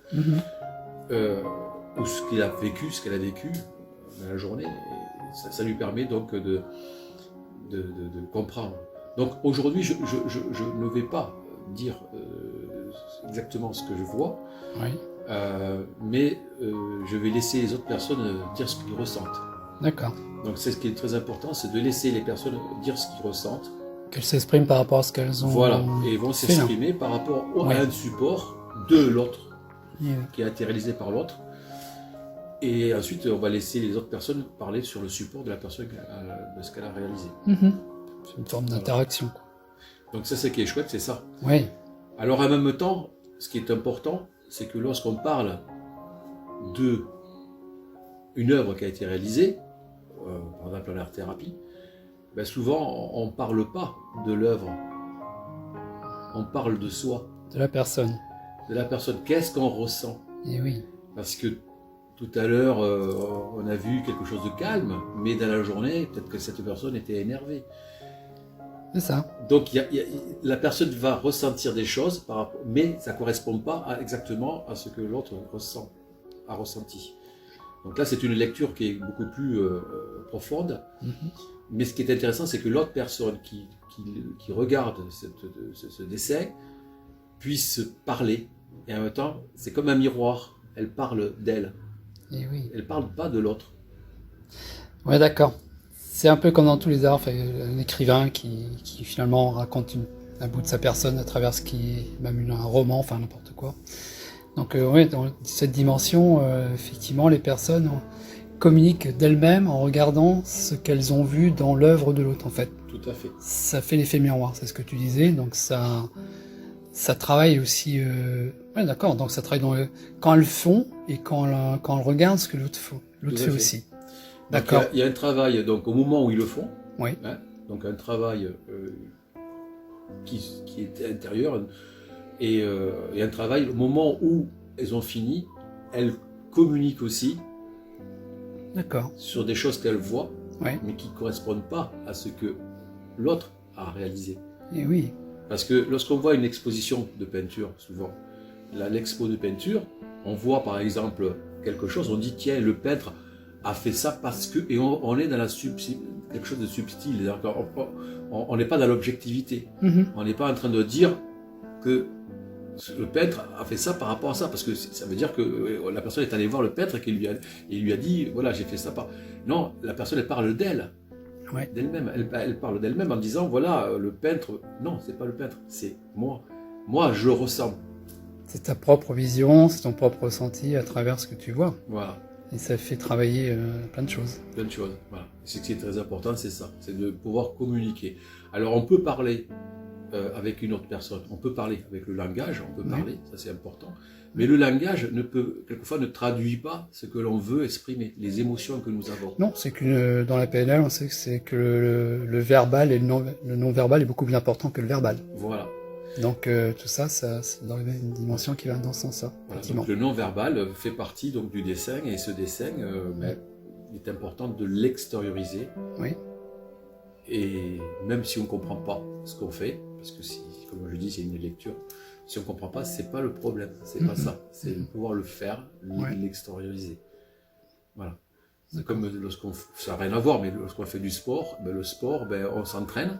ou ce qu'elle a vécu dans la journée. Et ça lui permet donc de comprendre. Donc aujourd'hui, je ne vais pas dire exactement ce que je vois, mais je vais laisser les autres personnes dire ce qu'ils ressentent. D'accord. Donc c'est ce qui est très important, c'est de laisser les personnes dire ce qu'ils ressentent. Qu'elles s'expriment par rapport à ce qu'elles ont. Voilà, et vont s'exprimer par rapport à un support de l'autre, qui a été réalisé par l'autre. Et ensuite, on va laisser les autres personnes parler sur le support de la personne, de ce qu'elle a réalisé. C'est une forme d'interaction. Donc ça, c'est qui est chouette, c'est ça. Oui. Alors en même temps, ce qui est important, c'est que lorsqu'on parle de une œuvre qui a été réalisée, par exemple en art-thérapie, souvent on ne parle pas de l'œuvre, on parle de soi. De la personne. De la personne. Qu'est-ce qu'on ressent? Et oui. Parce que tout à l'heure, on a vu quelque chose de calme, mais dans la journée, peut-être que cette personne était énervée. C'est ça. Donc la personne va ressentir des choses, mais ça ne correspond pas exactement à ce que l'autre a ressenti. Donc là, c'est une lecture qui est beaucoup plus profonde. Mais ce qui est intéressant, c'est que l'autre personne qui regarde ce dessin puisse parler. Et en même temps, c'est comme un miroir. Elle parle d'elle. Et oui. Elle ne parle pas de l'autre. Ouais, d'accord. C'est un peu comme dans tous les arts, un écrivain qui finalement raconte un bout de sa personne à travers ce qui est même un roman, enfin n'importe quoi. Donc dans cette dimension, effectivement, les personnes communiquent d'elles-mêmes en regardant ce qu'elles ont vu dans l'œuvre de l'autre, en fait. Tout à fait. Ça fait l'effet miroir, c'est ce que tu disais, donc ça travaille aussi... Ouais, d'accord, donc ça travaille quand elles le font et quand elles regardent ce que l'autre fait aussi. D'accord. Il y a un travail donc, au moment où ils le font, oui. Donc un travail qui est intérieur, et un travail au moment où elles ont fini, elles communiquent aussi sur des choses qu'elles voient, mais qui ne correspondent pas à ce que l'autre a réalisé. Et oui. Parce que lorsqu'on voit une exposition de peinture, souvent, l'expo de peinture, on voit par exemple quelque chose, on dit tiens, le peintre a fait ça parce que, et on est dans quelque chose de subtil, on n'est pas dans l'objectivité, on n'est pas en train de dire que le peintre a fait ça par rapport à ça, parce que ça veut dire que la personne est allée voir le peintre et lui a dit voilà, j'ai fait ça par... Non, la personne elle parle d'elle, d'elle-même, elle parle d'elle-même en disant voilà, le peintre, non, c'est pas le peintre, c'est moi je ressens. C'est ta propre vision, c'est ton propre ressenti à travers ce que tu vois. Voilà. Et ça fait travailler plein de choses. Plein de choses, voilà. Ce qui est très important, c'est ça, c'est de pouvoir communiquer. Alors on peut parler avec une autre personne, on peut parler avec le langage, on peut parler, ça c'est important. Mais le langage quelquefois ne traduit pas ce que l'on veut exprimer, les émotions que nous avons. Non, c'est que dans la PNL, on sait que c'est que le verbal et le non-verbal est beaucoup plus important que le verbal. Voilà. Donc tout ça, c'est dans une dimension qui va dans ce sens-là. Voilà, donc le non-verbal fait partie donc, du dessin, et ce dessin, il est important de l'extérioriser. Oui. Et même si on ne comprend pas ce qu'on fait, parce que comme je dis, c'est une lecture, si on ne comprend pas, c'est pas le problème, c'est pas ça, c'est de pouvoir le faire, l'extérioriser. Voilà. C'est comme ça n'a rien à voir, mais lorsqu'on fait du sport, le sport, on s'entraîne.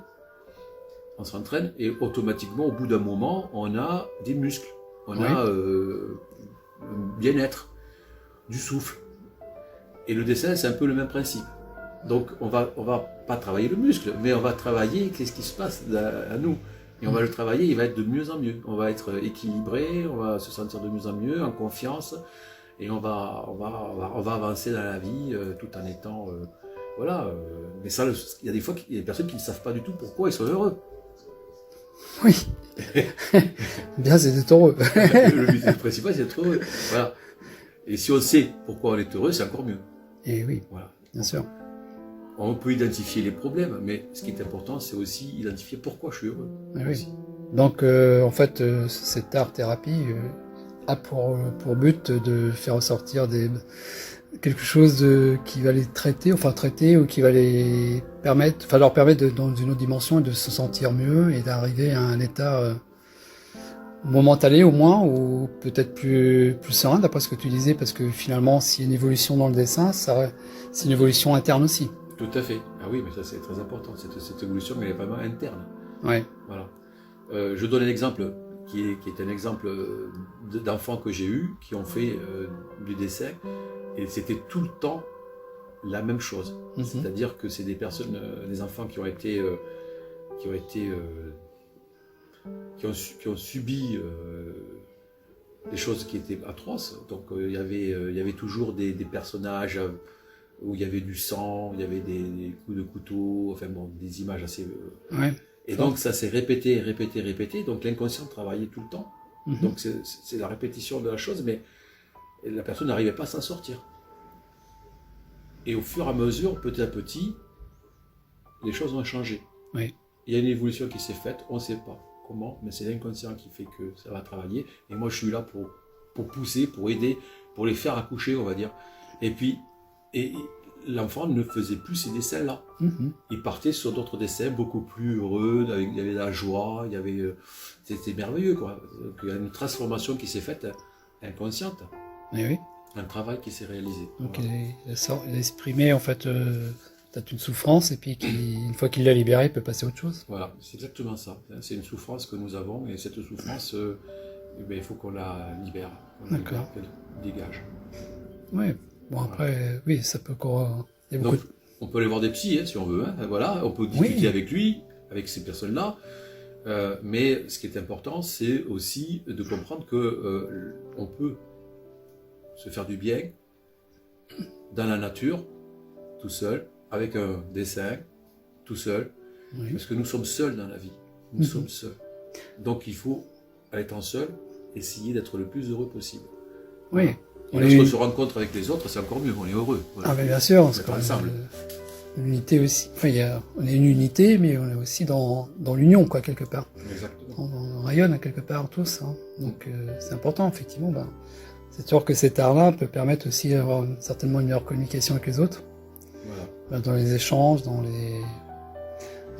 On s'entraîne et automatiquement, au bout d'un moment, on a des muscles. On a un bien-être, du souffle. Et le dessin, c'est un peu le même principe. Donc, on va pas travailler le muscle, mais on va travailler qu'est-ce qui se passe à nous. Et on va le travailler, il va être de mieux en mieux. On va être équilibré, on va se sentir de mieux en mieux, en confiance. Et on va avancer dans la vie tout en étant... mais ça, il y a des fois, il y a des personnes qui ne savent pas du tout pourquoi ils sont heureux. Oui. Bien, c'est d'être heureux. Le but principal, c'est d'être heureux. Voilà. Et si on sait pourquoi on est heureux, c'est encore mieux. Et oui, voilà. Bien sûr. On peut identifier les problèmes, mais ce qui est important, c'est aussi identifier pourquoi je suis heureux. Oui. Donc, en fait, cette art-thérapie a pour but de faire ressortir quelque chose qui va les traiter ou qui va leur permettre dans une autre dimension de se sentir mieux et d'arriver à un état momentané au moins, ou peut-être plus serein d'après ce que tu disais, parce que finalement, s'il y a une évolution dans le dessin, c'est une évolution interne aussi. Tout à fait. Ah oui, mais ça c'est très important, cette évolution, mais elle est vraiment interne. Ouais. Voilà. Je donne un exemple qui est un exemple d'enfants que j'ai eu, qui ont fait du dessin, et c'était tout le temps la même chose. C'est-à-dire que c'est des personnes, des enfants qui ont subi des choses qui étaient atroces. Donc il y avait toujours des personnages où il y avait du sang, il y avait des coups de couteau, enfin bon, des images assez... Ouais. Et donc ça s'est répété. Donc l'inconscient travaillait tout le temps. Donc c'est la répétition de la chose, mais la personne n'arrivait pas à s'en sortir. Et au fur et à mesure, petit à petit, les choses ont changé. Oui. Il y a une évolution qui s'est faite, on ne sait pas comment, mais c'est l'inconscient qui fait que ça va travailler. Et moi, je suis là pour pousser, pour aider, pour les faire accoucher, on va dire. Et puis, l'enfant ne faisait plus ces dessins-là. Il partait sur d'autres dessins beaucoup plus heureux, il y avait de la joie, c'était merveilleux, quoi. Donc, il y a une transformation qui s'est faite inconsciente. Et oui. Un travail qui s'est réalisé. Donc il a exprimé en fait peut-être une souffrance, et puis une fois qu'il l'a libérée, il peut passer à autre chose. Voilà, c'est exactement ça. C'est une souffrance que nous avons, et cette souffrance, il faut qu'on la libère, D'accord. Qu'elle dégage. Oui, bon après, oui, ça peut encore... Donc, on peut aller voir des psys si on veut, voilà, on peut discuter avec lui, avec ces personnes-là, mais ce qui est important, c'est aussi de comprendre que on peut se faire du bien dans la nature, tout seul, avec un dessin, tout seul, parce que nous sommes seuls dans la vie, nous sommes seuls. Donc il faut, en étant seul, essayer d'être le plus heureux possible. Oui. Et lorsqu'on se rencontre avec les autres, c'est encore mieux, on est heureux. Voilà. Ah mais bien sûr, on est ensemble. L'unité aussi, enfin, on est une unité, mais on est aussi dans l'union, quoi, quelque part. Exactement. On rayonne quelque part tous, hein. Donc c'est important, effectivement. C'est sûr que cet art-là peut permettre aussi d'avoir certainement une meilleure communication avec les autres. Voilà. Dans les échanges, dans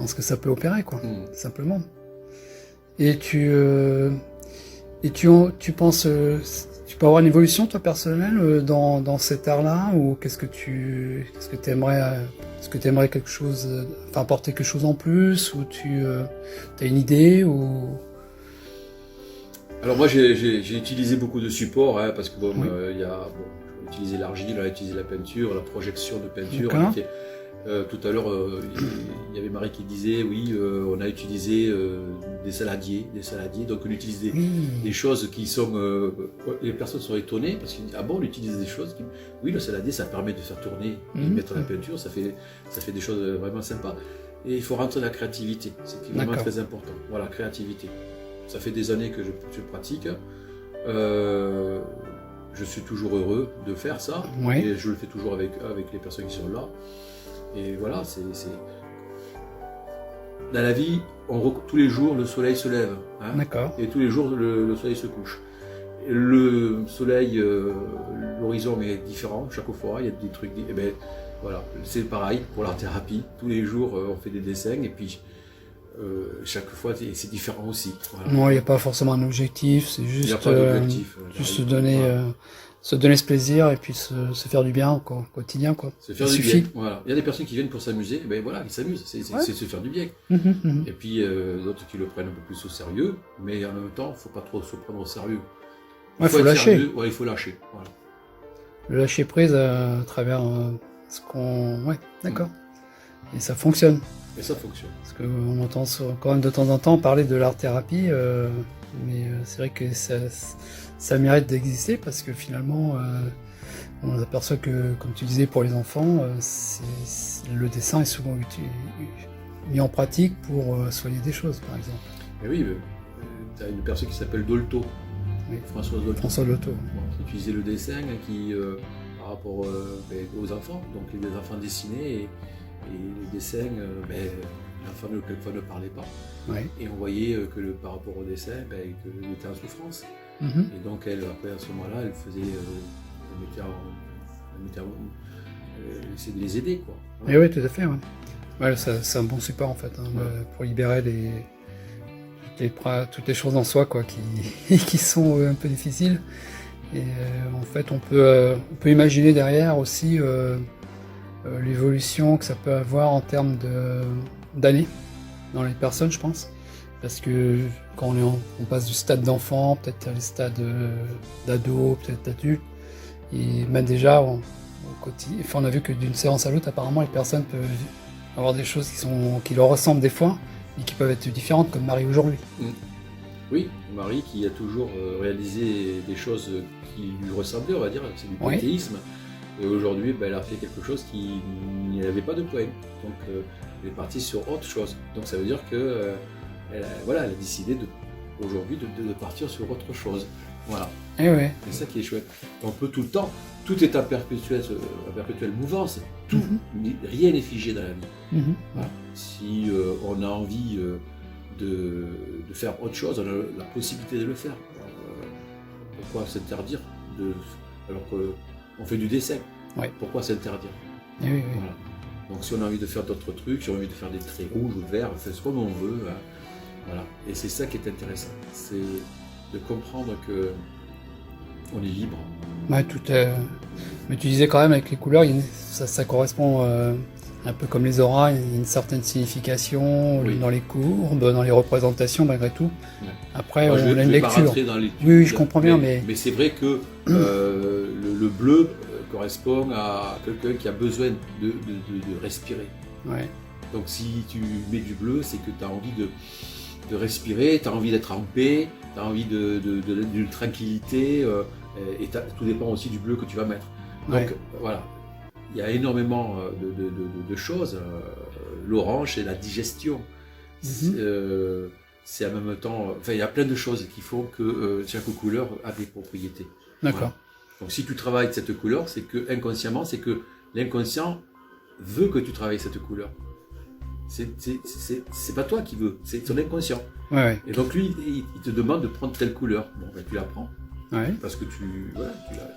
ce que ça peut opérer, quoi, simplement. Et tu penses, tu peux avoir une évolution, toi, personnelle, dans cet art-là, ou est-ce que tu aimerais quelque chose, apporter quelque chose en plus, ou tu as une idée, ou... Alors moi j'ai utilisé beaucoup de supports, parce que j'ai utilisé l'argile, on a utilisé la peinture, la projection de peinture. Tout à l'heure il y avait Marie qui disait on a utilisé des saladiers, donc on utilise des choses qui sont... les personnes sont étonnées parce qu'ils disent ah bon, on utilise des choses qui... Oui, le saladier ça permet de faire tourner et mettre la peinture, ça fait des choses vraiment sympas. Et il faut rentrer dans la créativité, c'est vraiment très important. Voilà, créativité. Ça fait des années que je pratique. Je suis toujours heureux de faire ça. Et je le fais toujours avec les personnes qui sont là. Et voilà, c'est... Dans la vie, tous les jours, le soleil se lève. Et tous les jours, le soleil se couche. Et le soleil, l'horizon est différent chaque fois. Il y a des trucs... Et ben, voilà, c'est pareil pour l'art-thérapie. Tous les jours, on fait des dessins. Et puis... chaque fois c'est différent aussi. Voilà. Non, il n'y a pas forcément un objectif, c'est juste, juste donner se donner ce plaisir et puis se faire du bien au quotidien, quoi. Se faire Ça du suffit. bien. Voilà. Il y a des personnes qui viennent pour s'amuser, ben voilà, ils s'amusent, c'est Ouais. se faire du bien. Et puis d'autres qui le prennent un peu plus au sérieux, mais en même temps, il ne faut pas trop se prendre au sérieux. Ouais, faut être lâcher. sérieux. Ouais, il faut lâcher. Voilà. Le lâcher prise à travers ce qu'on... Ouais, d'accord. Et ça fonctionne. Et ça fonctionne. Parce qu'on entend quand même de temps en temps parler de l'art-thérapie, mais c'est vrai que ça mérite d'exister parce que finalement, on aperçoit que, comme tu disais, pour les enfants, le dessin est souvent mis en pratique pour soigner des choses, par exemple. Et oui, tu as une personne qui s'appelle Dolto, Oui. Françoise Dolto, François Loto. qui utilisait le dessin par rapport aux enfants. Donc les enfants dessinaient et les dessins, l'enfant quelquefois ne parlait pas. Ouais. Et on voyait que par rapport au dessin, qu'il était en souffrance. Mhm. Et donc elle, après à ce moment-là, elle faisait, essayait de les aider, quoi. Et oui, tout à fait. Ouais. Ouais, c'est un bon support en fait, pour libérer toutes les choses en soi, quoi, qui sont un peu difficiles. Et en fait, on peut imaginer derrière aussi l'évolution que ça peut avoir en termes d'années dans les personnes, je pense. Parce que quand on passe du stade d'enfant, peut-être à les stades d'ado, peut-être d'adulte, et même déjà, on a vu que d'une séance à l'autre, apparemment, les personnes peuvent avoir des choses qui leur ressemblent des fois, et qui peuvent être différentes, comme Marie aujourd'hui. Oui, Marie qui a toujours réalisé des choses qui lui ressemblaient, on va dire, c'est du panthéisme. Et aujourd'hui, elle a fait quelque chose qui n'y avait pas de poème. Donc, elle est partie sur autre chose. Donc, ça veut dire que elle a décidé aujourd'hui de partir sur autre chose. Voilà. Et ouais. C'est ça qui est chouette. On peut tout le temps, tout est en perpétuelle mouvance. Tout, rien n'est figé dans la vie. Voilà. Si on a envie de faire autre chose, on a la possibilité de le faire. Pourquoi s'interdire alors qu'on fait du dessin? Pourquoi s'interdire? Oui. Voilà. Donc si on a envie de faire d'autres trucs, si on a envie de faire des traits rouges ou verts, on fait ce qu'on veut. Hein. Voilà. Et c'est ça qui est intéressant, c'est de comprendre que on est libre. Ouais, mais tu disais quand même avec les couleurs, ça correspond un peu comme les auras, il y a une certaine signification dans les courbes, dans les représentations malgré tout. Ouais. Après, on a une lecture. Oui, je comprends bien, mais c'est vrai que le bleu correspond à quelqu'un qui a besoin de respirer. Ouais. Donc si tu mets du bleu, c'est que tu as envie de respirer, tu as envie d'être en paix, tu as envie d'une tranquillité, et tout dépend aussi du bleu que tu vas mettre. Donc voilà, il y a énormément de choses. L'orange, c'est la digestion. C'est en même temps, il y a plein de choses qui font que chaque couleur a des propriétés. D'accord. Voilà. Donc si tu travailles cette couleur, c'est que inconsciemment, c'est que l'inconscient veut que tu travailles cette couleur. C'est pas toi qui veux, c'est ton inconscient. Ouais. Et donc lui, il te demande de prendre telle couleur. Bon, tu la prends. Ouais. Parce que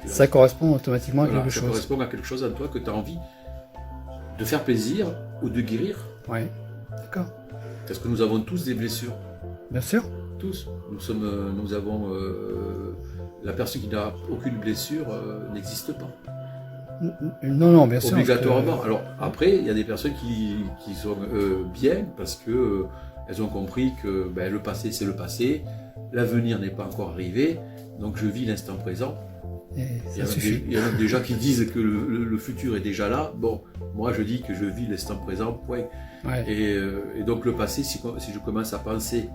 ça correspond automatiquement à quelque chose. Ça correspond à quelque chose en toi que tu as envie de faire plaisir ou de guérir. Ouais, d'accord. Parce que nous avons tous des blessures. Bien sûr. Tous. Nous avons la personne qui n'a aucune blessure n'existe pas. Non, bien sûr. Obligatoirement. Alors après, il y a des personnes qui sont bien parce que elles ont compris que le passé c'est le passé, l'avenir n'est pas encore arrivé, donc je vis l'instant présent. Il y en a des gens qui disent que le futur est déjà là. Bon, moi je dis que je vis l'instant présent, point. Ouais. Et donc le passé, si je commence à penser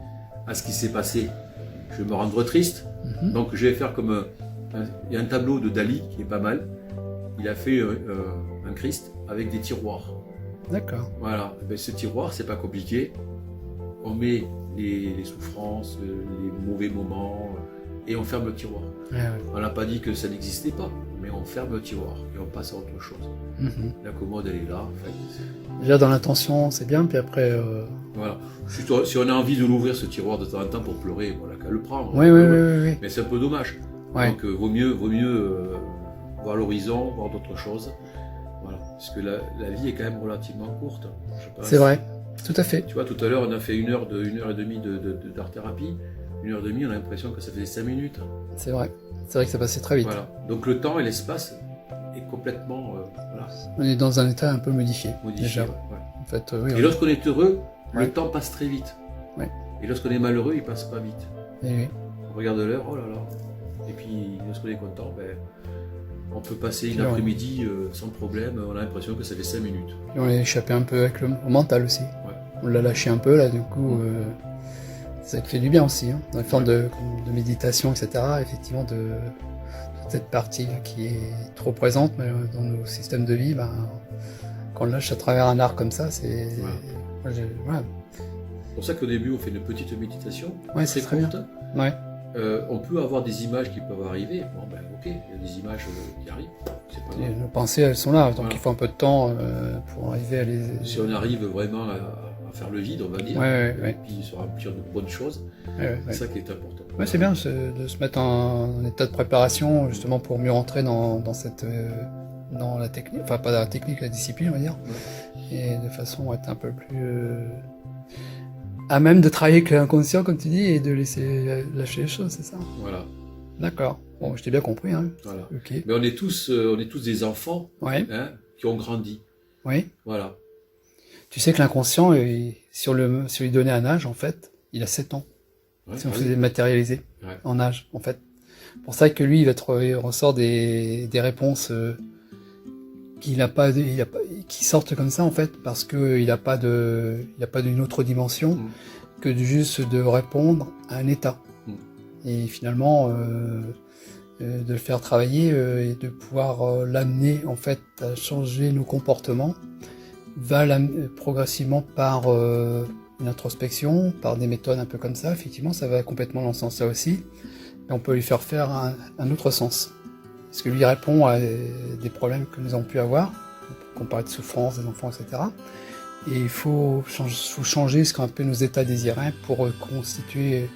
à ce qui s'est passé, je vais me rendre triste. Donc je vais faire comme il y a un tableau de Dali qui est pas mal. Il a fait un Christ avec des tiroirs. D'accord. Voilà. Ce tiroir, c'est pas compliqué. On met les souffrances, les mauvais moments, et on ferme le tiroir. Ouais. On n'a pas dit que ça n'existait pas, mais on ferme le tiroir et on passe à autre chose. La commode, elle est là. En fait. Déjà dans l'intention, c'est bien, puis après... Voilà. Si on a envie de l'ouvrir, ce tiroir, de temps en temps pour pleurer, voilà, qu'à le prendre. Oui. Mais c'est un peu dommage. Ouais. Donc vaut mieux voir l'horizon, voir d'autres choses. Voilà. Parce que la vie est quand même relativement courte. C'est vrai, tout à fait. Tu vois, tout à l'heure, on a fait 1 heure et demie d'art-thérapie. 1 heure et demie, on a l'impression que ça faisait 5 minutes. C'est vrai. C'est vrai que ça passait très vite. Voilà. Donc le temps et l'espace est complètement voilà, On est dans un état un peu modifié. modifié. Déjà. Ouais. En fait, oui, Et lorsqu'on est heureux, Ouais. le temps passe très vite. Ouais. Et lorsqu'on est malheureux, il passe pas vite. oui. On regarde l'heure, oh là là. Et puis lorsqu'on est content, ben, on peut passer une Puis on- après-midi sans problème. On a l'impression que ça fait 5 minutes. Et on est échappé un peu avec le mental aussi. On l'a lâché un peu là, du coup, ça fait du bien aussi. Hein. Dans les formes de méditation, etc. Effectivement, de cette partie qui est trop présente mais dans nos systèmes de vie, ben, quand on le lâche à travers un art comme ça, c'est. Moi, voilà. C'est pour ça qu'au début, on fait une petite méditation. Ouais, c'est très courte. Ouais. On peut avoir des images qui peuvent arriver. Bon, ben ok, il y a des images qui arrivent. C'est pas Et grave. nos pensées, elles sont là, donc Voilà. il faut un peu de temps pour arriver à les. Si on arrive vraiment à faire le vide, on va dire, Ouais, et puis se remplir de bonnes choses, Ouais. c'est ça qui est important. Ouais, c'est bien de se mettre en état de préparation justement pour mieux rentrer dans cette dans la technique, enfin pas dans la technique, la discipline on va dire, et de façon à être un peu plus à même de travailler avec l'inconscient comme tu dis et de laisser lâcher les choses, c'est ça? Voilà, D'accord. Bon, je t'ai bien compris, hein. voilà. Ok. Mais on est tous des enfants Ouais. hein, qui ont grandi. Oui. Voilà. Tu sais que l'inconscient, si on lui donnait un âge, en fait, il a 7 ans. Ouais, Si on ah faisait oui. matérialiser Ouais. en âge, en fait. Pour ça que lui, il ressort des réponses qui sortent comme ça, en fait, parce qu'il n'a pas d'une autre dimension que juste de répondre à un état. Et finalement, de le faire travailler et de pouvoir l'amener, en fait, à changer nos comportements, va progressivement par une introspection, par des méthodes un peu comme ça, effectivement, ça va complètement dans ce sens-là aussi. Et on peut lui faire faire un autre sens. Parce que lui répond à des problèmes que nous avons pu avoir, qu'on parlait de souffrance des enfants, etc. Et il faut changer ce qu'on appelle nos états désirés pour constituer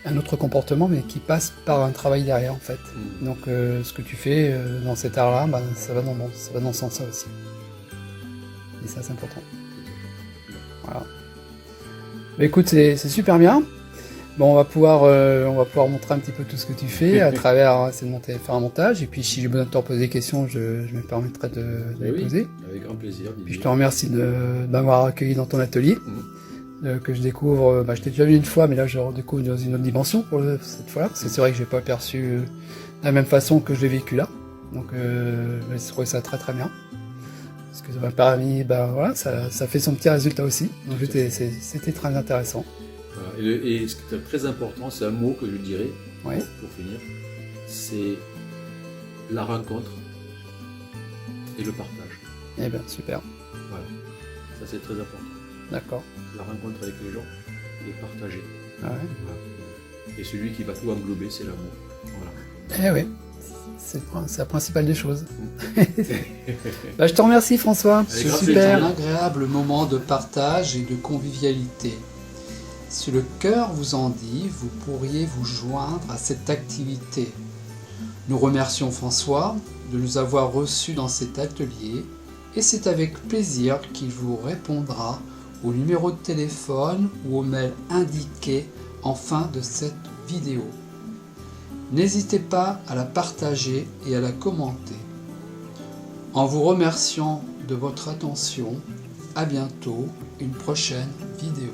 un autre comportement, mais qui passe par un travail derrière, en fait. Donc, ce que tu fais dans cet art-là, ben, ça va dans ce sens-là aussi. Et ça, c'est important. Voilà. Mais écoute, c'est super bien. Bon, on va pouvoir montrer un petit peu tout ce que tu fais à travers, c'est de faire un montage. Et puis, si j'ai besoin de te reposer des questions, je me permettrai de les poser. Avec grand plaisir. Puis, je te remercie de m'avoir accueilli dans ton atelier, que je découvre. Je t'ai déjà vu une fois, mais là, je redécouvre dans une autre dimension pour cette fois-là. Parce que c'est vrai que j'ai pas perçu de la même façon que je l'ai vécu là. Donc, j'ai trouvé ça très très bien. Parce que ça m'a permis, ça fait son petit résultat aussi. Donc, c'était très intéressant. Voilà. Et ce qui est très important, c'est un mot que je dirais, Ouais. pour finir, c'est la rencontre et le partage. Eh bien, super. Voilà. Ça, c'est très important. D'accord. La rencontre avec les gens et partager. Ah ouais. Voilà. Et celui qui va tout englober, c'est l'amour. Voilà. Eh oui. C'est la principale des choses. Je te remercie, François. Avec C'est grand super. plaisir. Un agréable moment de partage et de convivialité. Si le cœur vous en dit, vous pourriez vous joindre à cette activité. Nous remercions François de nous avoir reçus dans cet atelier et c'est avec plaisir qu'il vous répondra au numéro de téléphone ou au mail indiqué en fin de cette vidéo. N'hésitez pas à la partager et à la commenter. En vous remerciant de votre attention, à bientôt, une prochaine vidéo.